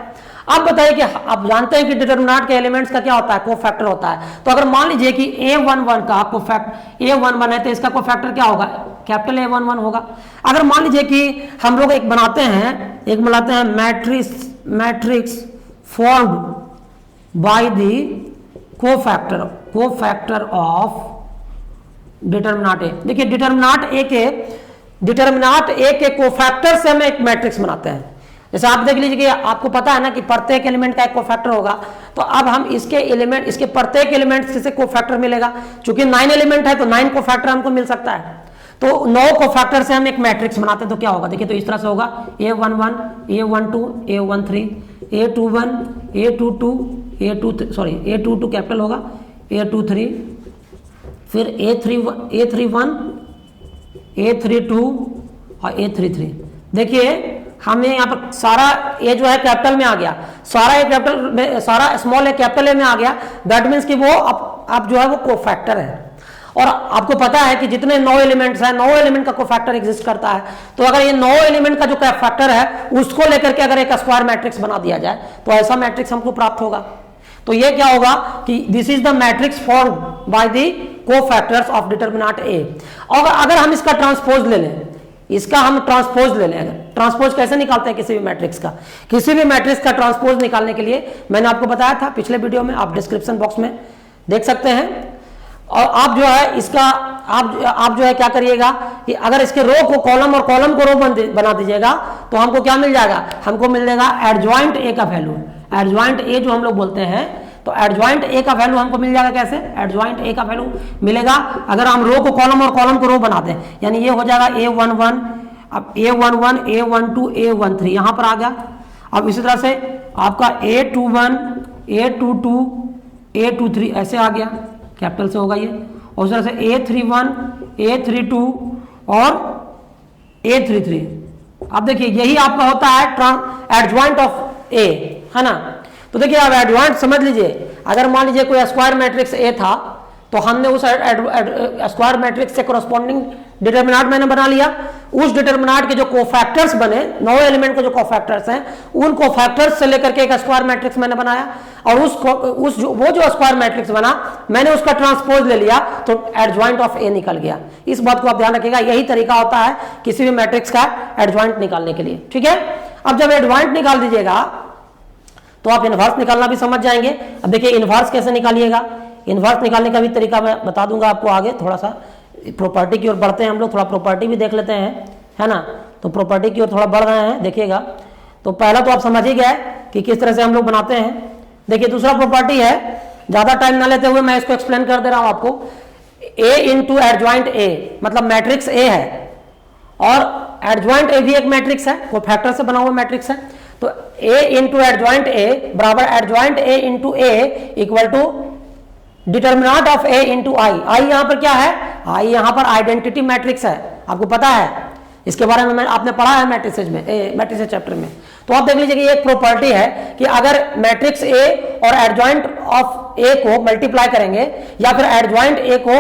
[SPEAKER 1] अब बताइए कि आप जानते हैं कि डिटरमिनेंट के एलिमेंट्स का क्या होता है, कोफैक्टर होता है। तो अगर मान लीजिए कि A11 का कोफैक्टर A11 है तो इसका कोफैक्टर क्या होगा, कैपिटल A11 होगा। अगर मान लीजिए कि हम लोग एक बनाते हैं matrix formed by the cofactor of determinant A। देखिए डिटरमिनेंट A के कोफैक्टर से हम एक मैट्रिक्स बनाते हैं। जैसे आप देख लीजिए कि आपको पता है ना कि प्रत्येक एलिमेंट का एक कोफैक्टर होगा, तो अब हम इसके प्रत्येक एलिमेंट से कोफैक्टर मिलेगा, क्योंकि 9 एलिमेंट है तो 9 कोफैक्टर हमको मिल सकता है, तो 9 कोफैक्टर से हम एक मैट्रिक्स बनाते हैं। तो क्या होगा, देखिए तो इस तरह से होगा A11, A12, A13, A21, A22 capital होगा, A23, फिर A31, A32 और A33। देखिए हमें यहाँ पर सारा ए जो है कैपिटल में आ गया, सारा स्मॉल ए कैपिटल ए में आ गया, दैट मीन्स कि वो अब जो है वो कोफैक्टर है। और आपको पता है कि जितने 9 एलिमेंट्स हैं 9 एलिमेंट का कोफैक्टर एग्जिस्ट करता है, तो अगर ये 9 एलिमेंट का जो कोफैक्टर है उसको लेकर के अगर एक स्क्वायर मैट्रिक्स बना दिया जाए तो ऐसा मैट्रिक्स हमको प्राप्त होगा। तो ये क्या होगा कि this is the matrix formed by the cofactors of determinant A. और अगर हम इसका ट्रांसपोज ले लें, अगर ट्रांसपोज कैसे निकालते हैं किसी भी मैट्रिक्स का ट्रांसपोज निकालने के लिए मैंने आपको बताया था पिछले वीडियो में, आप डिस्क्रिप्शन बॉक्स में देख सकते हैं। और आप जो है इसका आप जो है क्या करिएगा कि अगर इसके रो को कॉलम और कॉलम को रो बना दीजिएगा तो हमको क्या मिल जाएगा, हमको मिल जाएगा एडजॉइंट ए का वैल्यू। एडजॉइंट ए जो हम लोग बोलते हैं, तो एडजॉइंट ए का वैल्यू हमको मिल जाएगा कैसे, एडजॉइंट ए का वैल्यू मिलेगा अगर हम रो को कॉलम और कॉलम को रो बना दें, यानी ये हो जाएगा A11, अब A11, A12, A13 यहां पर आ गया। अब इसी तरह से आपका A21, A22, A23 ऐसे आ गया, कैपिटल से होगा ये, और उस तरह से A31, A32 और A33। अब देखिए यही आपका होता है एडजॉइंट ऑफ ए, है ना। तो देखिए आप एडजॉइंट समझ लीजिए, अगर मान लीजिए कोई स्क्वायर मैट्रिक्स ए था तो हमने उस स्क्वायर मैट्रिक्स से कॉरस्पॉन्डिंग डिटरमिनेंट मैंने बना लिया, उस डिटरमिनेंट के जो कोफैक्टर्स बने, 9 एलिमेंट के जो कोफैक्टर्स हैं, उन कोफैक्टर्स से लेकर के एक स्क्वायर मैट्रिक्स मैंने बनाया, और वो जो स्क्वायर मैट्रिक्स बना मैंने उसका ट्रांसपोज ले लिया, तो एडजॉइंट ऑफ ए निकल गया। इस बात को आप ध्यान रखिएगा, यही तरीका होता है किसी भी मैट्रिक्स का एडजॉइंट निकालने के लिए। ठीक है, अब जब एडजॉइंट निकाल दीजिएगा तो आप इनवर्स निकालना भी समझ जाएंगे। अब देखिए इनवर्स कैसे निकालिएगा, इनवर्स निकालने का भी तरीका मैं बता दूंगा आपको आगे। थोड़ा सा प्रॉपर्टी की ओर बढ़ते हैं हम लोग, थोड़ा प्रॉपर्टी भी देख लेते हैं, है ना। तो प्रॉपर्टी की ओर थोड़ा बढ़ रहे हैं, देखिएगा। तो पहला तो आप समझ ही गए कि किस तरह से हम लोग बनाते हैं। देखिए दूसरा प्रॉपर्टी है, ज्यादा टाइम ना लेते हुए मैं इसको एक्सप्लेन कर दे रहा हूं आपको। ए इंटू एडजॉइंट ए, मतलब मैट्रिक्स ए है और एडजॉइंट ए भी एक मैट्रिक्स है, वो फैक्टर से बना हुआ मैट्रिक्स है। तो ए इंटू एडजॉइंट ए बराबर adjoint A into A equal to determinant of A into I. I यहां पर क्या है, आई यहां पर आइडेंटिटी मैट्रिक्स है, आपको पता है, इसके बारे में आपने पढ़ा है मैट्रिक्स चैप्टर में। तो आप देख लीजिए कि एक प्रॉपर्टी है कि अगर मैट्रिक्स ए और एडजॉइंट ऑफ ए को मल्टीप्लाई करेंगे या फिर एडजॉइंट ए को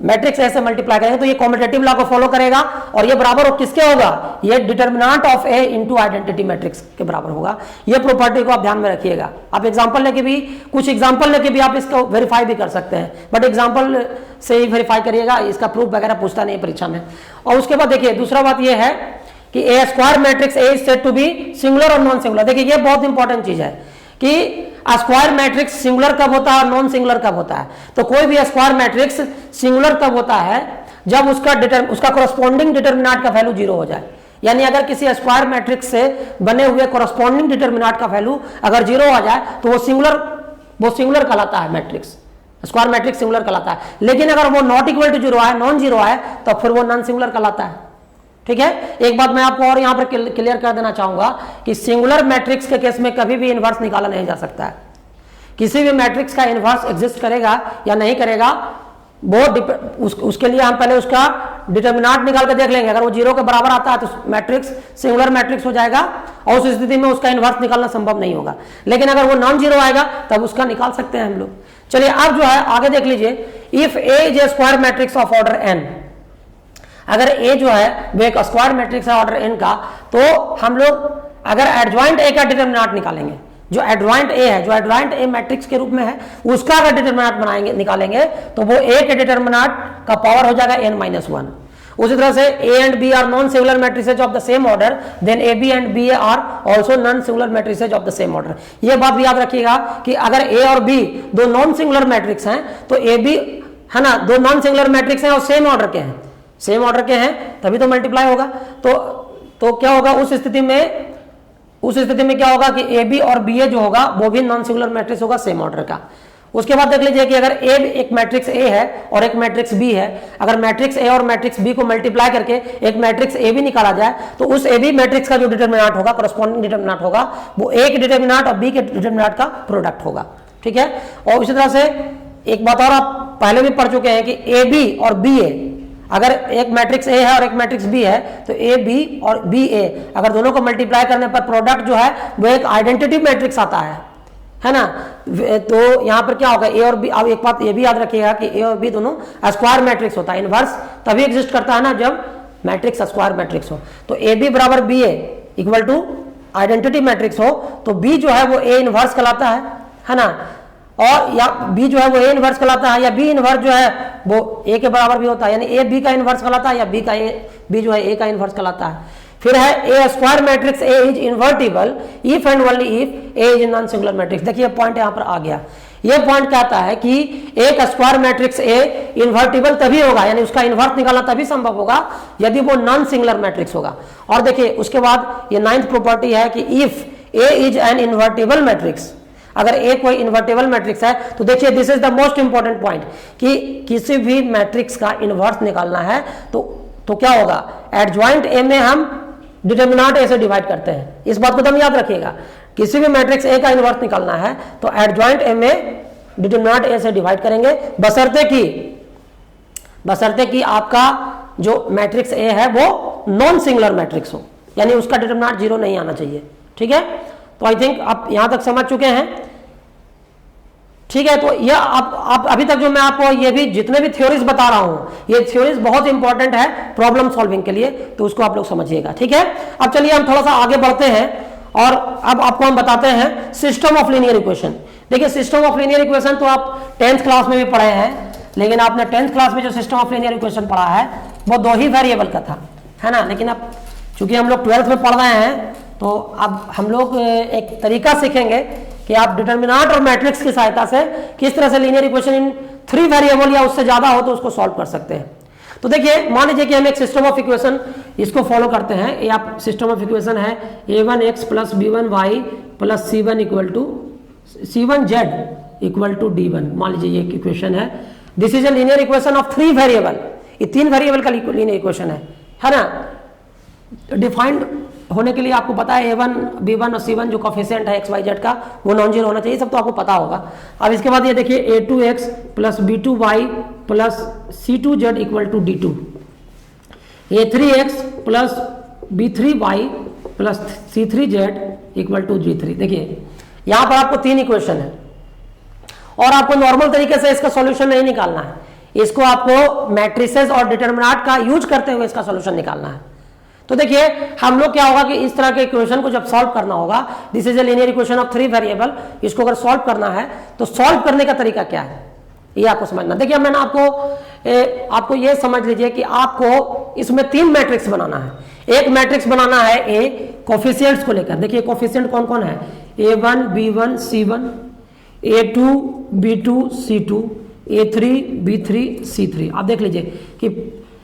[SPEAKER 1] मैट्रिक्स ए से मल्टीप्लाई करेंगे तो ये कॉम्यूटेटिव लॉ को फॉलो करेगा, और ये बराबर किसके होगा, ये determinant of A into identity matrix के बराबर होगा। ये प्रॉपर्टी को आप ध्यान में रखिएगा। आप एग्जांपल लेके भी, कुछ एग्जांपल लेके भी आप इसको वेरीफाई भी कर सकते हैं, बट एग्जांपल से ही वेरीफाई करिएगा, इसका प्रूफ वगैरह पूछता नहीं है परीक्षा में। और उसके बाद देखिए दूसरा बात यह है कि a square matrix A is said to be singular और नॉन सिंगुलर। देखिए ये बहुत इंपॉर्टेंट चीज है कि स्क्वायर मैट्रिक्स सिंगुलर कब होता है और नॉन सिंगुलर कब होता है। तो कोई भी स्क्वायर मैट्रिक्स सिंगुलर कब होता है, जब उसका कोरस्पॉन्डिंग डिटरमिनेंट का वैल्यू 0 हो जाए। यानी अगर किसी स्क्वायर मैट्रिक्स से बने हुए कोरस्पॉन्डिंग डिटरमिनेंट का वैल्यू अगर 0 आ जाए तो वो सिंगुलर कहलाता है मैट्रिक्स, स्क्वायर मैट्रिक्स सिंगुलर कहलाता है। लेकिन अगर वो नॉट इक्वल टू 0 है, नॉन 0 है, तो फिर वो नॉन सिंगुलर कहलाता है। ठीक है, एक बात मैं आपको और यहां पर क्लियर कर देना चाहूंगा कि सिंगुलर मैट्रिक्स के केस में कभी भी इनवर्स निकाला नहीं जा सकता है। किसी भी मैट्रिक्स का इनवर्स एग्जिस्ट करेगा या नहीं करेगा वो उसके लिए हम पहले उसका डिटर्मिनेंट निकाल के देख लेंगे। अगर वो 0 के बराबर आता है तो मैट्रिक्स सिंगुलर मैट्रिक्स हो जाएगा, और उस स्थिति में उसका इनवर्स निकालना संभव नहीं होगा। लेकिन अगर वो नॉन 0 आएगा तब उसका निकाल सकते हैं हम लोग। चलिए अब जो है आगे देख लीजिए, if A is a square matrix of order n, अगर ए जो है वो एक स्क्वायर मैट्रिक्स है ऑर्डर n का, तो हम लोग अगर एडजॉइंट ए का डिटर्मिनेंट निकालेंगे, जो एडजॉइंट ए है, जो एडजॉइंट ए मैट्रिक्स के रूप में है, उसका अगर डिटर्मिनेंट निकालेंगे तो वो ए के डिटर्मिनेंट का पावर हो जाएगा n-1। उसी तरह से A and B are non singular matrices of the same order, then A B and B are also non singular matrices of the same order. ये बात भी याद रखिएगा कि अगर ए और बी दो नॉन सिंगुलर मैट्रिक्स हैं तो ए बी, है ना, दो नॉन सिंगुलर मैट्रिक्स हैं और सेम ऑर्डर के हैं, सेम ऑर्डर के हैं तभी तो मल्टीप्लाई होगा। तो क्या होगा उस स्थिति में क्या होगा कि ए बी और बी ए जो होगा वो भी नॉन सिंगुलर मैट्रिक्स होगा सेम ऑर्डर का। उसके बाद देख लीजिए कि अगर ए एक मैट्रिक्स ए है और एक मैट्रिक्स बी है, अगर मैट्रिक्स ए और मैट्रिक्स बी को मल्टीप्लाई करके एक मैट्रिक्स ए बी निकाला जाए तो उस ए बी मैट्रिक्स का जो डिटर्मिनेंट होगा, करस्पॉन्डिंग डिटर्मिनेंट होगा, वो ए के डिटर्मिनेंट और बी के डिटर्मिनेंट का प्रोडक्ट होगा। ठीक है, और इसी तरह से एक बात और आप पहले भी पढ़ चुके हैं कि ए बी और बी ए, अगर एक मैट्रिक्स ए है और एक मैट्रिक्स बी है तो ए बी और बी ए अगर दोनों को मल्टीप्लाई करने पर प्रोडक्ट जो है वो एक आइडेंटिटी मैट्रिक्स आता है ना। तो यहां पर क्या होगा, ए और बी, अब एक बात ये भी याद रखिएगा कि ए और बी दोनों स्क्वायर मैट्रिक्स होता है। इनवर्स तभी एग्जिस्ट करता है ना जब मैट्रिक्स स्क्वायर मैट्रिक्स हो। तो ए बी बराबर B A equal to identity matrix हो तो बी जो है वो ए इनवर्स कहलाता है ना, और या बी जो है वो ए इनवर्स कहलाता है, या बी इनवर्स जो है वो ए के बराबर भी होता है, यानी ए बी का इनवर्स कहलाता है या बी जो है ए का इनवर्स कहलाता है। फिर है a square matrix A is invertible if and only if A is non singular matrix. देखिए पॉइंट यहां पर आ गया, ये पॉइंट कहता है कि एक स्क्वायर मैट्रिक्स ए इन्वर्टिबल तभी होगा, यानी उसका इन्वर्स निकालना तभी संभव होगा यदि वो नॉन सिंगुलर मैट्रिक्स होगा। और देखिए उसके बाद ये 9th प्रॉपर्टी है कि if A is an invertible matrix, अगर ए कोई इन्वर्टिबल मैट्रिक्स है तो देखिए this is the most important point कि किसी भी मैट्रिक्स का इन्वर्स निकालना है तो क्या होगा, एडजॉइंट ए में हम डिटर्मिनेंट ए से डिवाइड करते हैं। इस बात को तुम याद रखिएगा, किसी भी मैट्रिक्स ए का इन्वर्स निकालना है तो एडजॉइंट ए में डिटर्मिनेंट ए से डिवाइड करेंगे, बशर्ते कि आपका जो मैट्रिक्स ए है वो नॉन सिंगुलर मैट्रिक्स हो, यानी उसका डिटर्मिनेंट 0 नहीं आना चाहिए। ठीक है, तो आई थिंक आप यहां तक समझ चुके हैं। ठीक है। तो ये आप अभी तक जो मैं आपको ये भी जितने भी थ्योरीज बता रहा हूं, ये थ्योरीज बहुत इंपॉर्टेंट है प्रॉब्लम सॉल्विंग के लिए, तो उसको आप लोग समझिएगा। ठीक है, अब चलिए हम थोड़ा सा आगे बढ़ते हैं और अब आपको हम बताते हैं सिस्टम ऑफ लीनियर इक्वेशन। देखिए सिस्टम ऑफ लीनियर इक्वेशन तो आप 10th क्लास में भी पढ़े हैं, लेकिन आपने 10th क्लास में जो सिस्टम ऑफ लीनियर इक्वेशन पढ़ा है वो 2 ही वेरिएबल का था, है ना। लेकिन अब चूंकि हम लोग 12th में पढ़ रहे हैं, तो अब हम लोग एक तरीका सीखेंगे कि आप डिटर्मिनेंट और मैट्रिक्स की सहायता से किस तरह से लीनियर इक्वेशन इन 3 वेरिएबल या उससे ज्यादा हो तो उसको सॉल्व कर सकते हैं। तो देखिए मान लीजिए कि हम एक सिस्टम ऑफ इक्वेशन इसको फॉलो करते हैं। ये आप सिस्टम ऑफ इक्वेशन है a1x plus b1y plus c1z equal to d1। मान लीजिए ये इक्वेशन है। This is a linear equation of 3 variable. ये 3 वेरिएबल का लीनियर इक्वेशन है ना। डिफाइंड होने के लिए आपको पता है a1 b1 और c1 जो कोफिशिएंट है xyz का वो नॉन जीरो होना चाहिए, सब तो आपको पता होगा। अब इसके बाद ये देखिए a2x plus b2y plus c2z equal to d2, a3x plus b3y plus c3z equal to g3। देखिए यहां पर आपको 3 इक्वेशन है और आपको नॉर्मल तरीके से इसका सॉल्यूशन नहीं निकालना है, इसको आपको मैट्रिसेस और डिटरमिनेंट का यूज करते हुए इसका सॉल्यूशन निकालना है। तो देखिए हम लोग क्या होगा कि इस तरह के इक्वेशन को जब सॉल्व करना होगा, this is a linear equation of 3 variable, इसको अगर सॉल्व करना है तो सॉल्व करने का तरीका क्या है ये आपको समझना। देखिए मैंने आपको ये समझ लीजिए कि आपको इसमें 3 मैट्रिक्स बनाना है। एक मैट्रिक्स बनाना है ए कोफिशिएंट्स को लेकर। देखिए कोफिशिएंट कौन कौन है, a1 b1 c1, a2 b2 c2, a3 b3 c3। आप देख लीजिए कि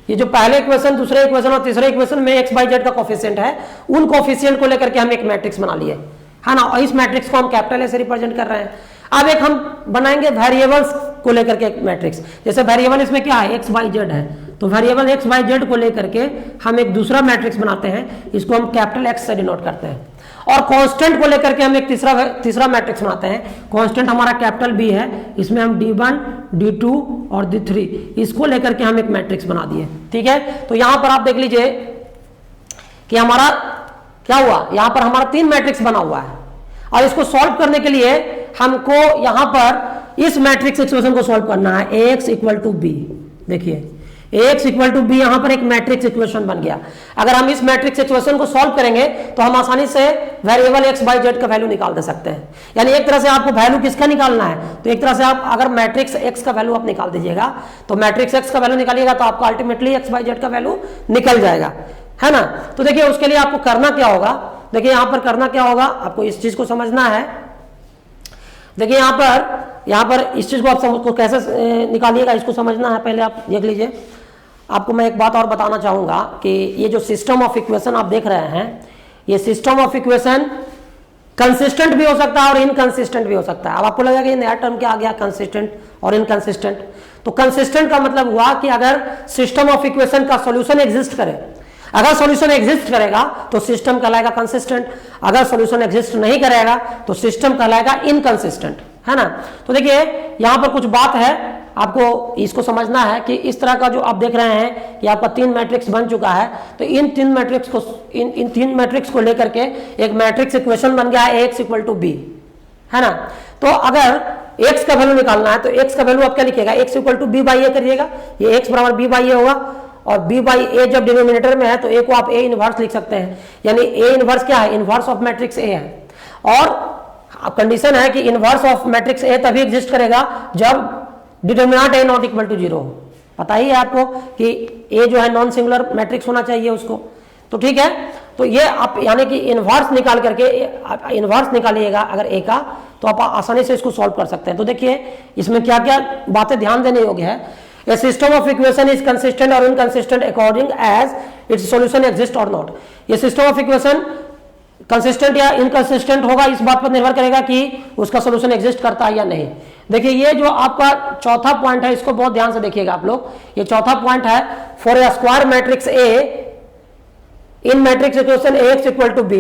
[SPEAKER 1] ये जो पहले इक्वेशन, दूसरे इक्वेशन और तीसरे इक्वेशन में x y z का कोफिशिएंट है, उन कोफिशिएंट को लेकर के हम एक मैट्रिक्स बना लिए, है ना। और इस मैट्रिक्स को हम कैपिटल ए से रिप्रेजेंट कर रहे हैं। अब एक हम बनाएंगे वेरिएबल्स को लेकर के एक मैट्रिक्स। जैसे वेरिएबल इसमें क्या है, x y z है, तो वेरिएबल x y z को लेकर के हम एक दूसरा मैट्रिक्स बनाते हैं, इसको हम कैपिटल X से डिनोट करते हैं। और कांस्टेंट को लेकर के हम एक तीसरा मैट्रिक्स बनाते हैं। कांस्टेंट हमारा कैपिटल B है, इसमें हम d1 d2 और d3 इसको लेकर के हम एक मैट्रिक्स बना दिए। ठीक है, तो यहां पर आप देख लीजिए कि हमारा क्या हुआ, यहां पर हमारा 3 मैट्रिक्स बना हुआ है और इसको सॉल्व करने के लिए हमको यहां पर इस मैट्रिक्स इक्वेशन को सॉल्व करना है, ax इक्वल टू b। देखिए ax इक्वल टू बी, यहां पर एक मैट्रिक्स इक्वेशन बन गया। अगर हम इस मैट्रिक्स इक्वेशन को सॉल्व करेंगे तो हम आसानी से वेरिएबल x y z का वैल्यू निकाल दे सकते हैं। यानी एक तरह से आपको वैल्यू किसका निकालना है, तो एक तरह से आप अगर मैट्रिक्स x का वैल्यू आप निकाल दीजिएगा, तो मैट्रिक्स x का वैल्यू निकालिएगा तो आपको अल्टीमेटली x y z का वैल्यू निकल जाएगा, है ना। तो देखिए उसके लिए आपको करना क्या होगा, देखिए यहां पर करना क्या होगा, आपको इस चीज को समझना है। देखिए यहां पर इस चीज को आप कैसे निकालिएगा इसको समझना है। पहले आप देख लीजिए, आपको मैं एक बात और बताना चाहूंगा कि ये जो सिस्टम ऑफ इक्वेशन आप देख रहे हैं, ये सिस्टम ऑफ इक्वेशन कंसिस्टेंट भी हो सकता है और इनकंसिस्टेंट भी हो सकता है। अब आपको लगेगा ये नया टर्म क्या आ गया, कंसिस्टेंट और इनकंसिस्टेंट। तो कंसिस्टेंट का मतलब हुआ कि अगर सिस्टम ऑफ इक्वेशन का सॉल्यूशन एग्जिस्ट करे, अगर सॉल्यूशन एग्जिस्ट करेगा तो सिस्टम कहलाएगा कंसिस्टेंट, अगर सॉल्यूशन एग्जिस्ट नहीं करेगा तो सिस्टम कहलाएगा इनकंसिस्टेंट, है ना। तो देखिए यहां पर कुछ बात है, आपको इसको समझना है कि इस तरह का जो आप देख रहे हैं कि आपका 3 मैट्रिक्स बन चुका है, तो इन 3 मैट्रिक्स को लेकर के एक मैट्रिक्स इक्वेशन बन गया है ax इक्वल टू b, है ना। तो अगर x का वैल्यू निकालना है तो x का वैल्यू आप क्या लिखिएगा, x equal to b by A करिएगा, ये x बराबर b बाई ए होगा और b बाई ए जब डिनोमिनेटर में है तो a को आप a इनवर्स लिख सकते हैं, यानी a इनवर्स क्या है, इनवर्स ऑफ मैट्रिक्स a है। और कंडीशन है कि इनवर्स ऑफ मैट्रिक्स a तभी एग्जिस्ट करेगा जब determinant a not equal to 0 हो। पता ही है आपको कि a जो है नॉन सिंगुलर मैट्रिक्स होना चाहिए उसको, तो ठीक है। तो ये आप यानी कि इनवर्स निकाल करके इनवर्स निकालिएगा अगर a का, तो आप आसानी से इसको सॉल्व कर सकते हैं। तो देखिए इसमें क्या क्या बातें ध्यान देने योग्य है। A system of equation is consistent और inconsistent according as its solution exist और नॉट। ये सिस्टम ऑफ इक्वेशन कंसिस्टेंट या इनकंसिस्टेंट होगा, इस बात पर निर्भर करेगा कि उसका सॉल्यूशन एग्जिस्ट करता है या नहीं। देखिए ये जो आपका चौथा पॉइंट है, इसको बहुत ध्यान से देखिएगा आप लोग। ये चौथा पॉइंट है, for a square matrix A in matrix equation ax equal to b,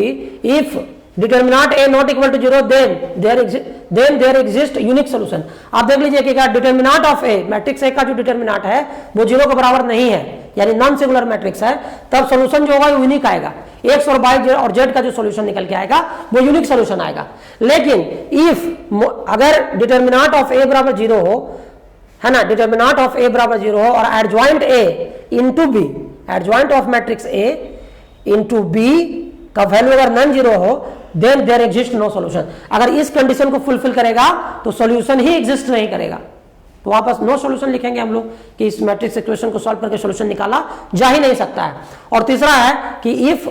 [SPEAKER 1] if determinant A not equal to 0 then there exist unique solution. आप देख लीजिए कि क्या determinant of A, matrix A का जो डिटर्मिनाट है वो 0 के बराबर नहीं है, यानी नॉन सिंगुलर मैट्रिक्स है, तब सोल्यूशन जो होगा वो यूनिक आएगा। एक्स और वाई और जेड का जो सोल्यूशन निकल के आएगा वो यूनिक सोल्यूशन आएगा। लेकिन इफ अगर डिटर्मिनाट ऑफ ए बराबर 0 हो, है ना, डिटर्मिनाट ऑफ ए बराबर 0 हो और adjoint A into B, adjoint of matrix A into B का वैल्यू अगर नॉन जीरो हो, then there exist no solution. अगर इस कंडीशन को फुलफिल करेगा तो सॉल्यूशन ही एग्जिस्ट नहीं करेगा, तो वापस नो सॉल्यूशन लिखेंगे हम लोग कि इस मैट्रिक्स इक्वेशन को सॉल्व करके सॉल्यूशन निकाला जा ही नहीं सकता है। और तीसरा है कि इफ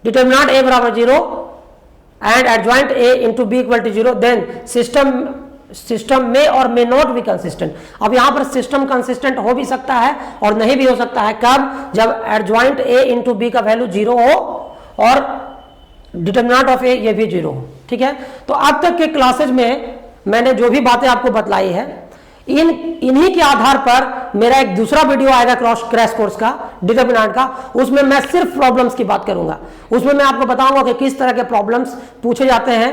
[SPEAKER 1] डिटर्मिनाट ए बराबर 0 and adjoint A into B equal to 0, then system may or may not be consistent. अब यहां पर सिस्टम कंसिस्टेंट हो भी सकता है और नहीं भी हो सकता है। कब? जब एडजॉइंट ए इंटू बी का वैल्यू 0 हो और डिटर्मिनाट ऑफ ए ये भी 0 हो। ठीक है, तो अब तक के क्लासेज में मैंने जो भी बातें आपको बतलाई है, इन्हीं के आधार पर मेरा एक दूसरा वीडियो आएगा क्रैश कोर्स का डिटर्मिनेंट का, उसमें मैं सिर्फ प्रॉब्लम्स की बात करूंगा। उसमें मैं आपको बताऊंगा कि किस तरह के प्रॉब्लम्स पूछे जाते हैं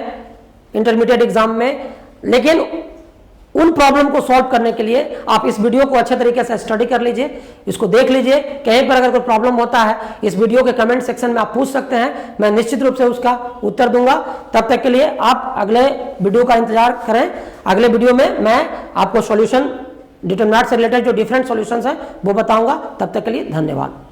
[SPEAKER 1] इंटरमीडिएट एग्जाम में। लेकिन उन प्रॉब्लम को सॉल्व करने के लिए आप इस वीडियो को अच्छे तरीके से स्टडी कर लीजिए, इसको देख लीजिए। कहीं पर अगर कोई प्रॉब्लम होता है इस वीडियो के कमेंट सेक्शन में आप पूछ सकते हैं, मैं निश्चित रूप से उसका उत्तर दूंगा। तब तक के लिए आप अगले वीडियो का इंतजार करें। अगले वीडियो में मैं आपको सॉल्यूशन डिटर्मिनेंट से रिलेटेड जो डिफरेंट सॉल्यूशंस हैं वो बताऊंगा। तब तक के लिए धन्यवाद।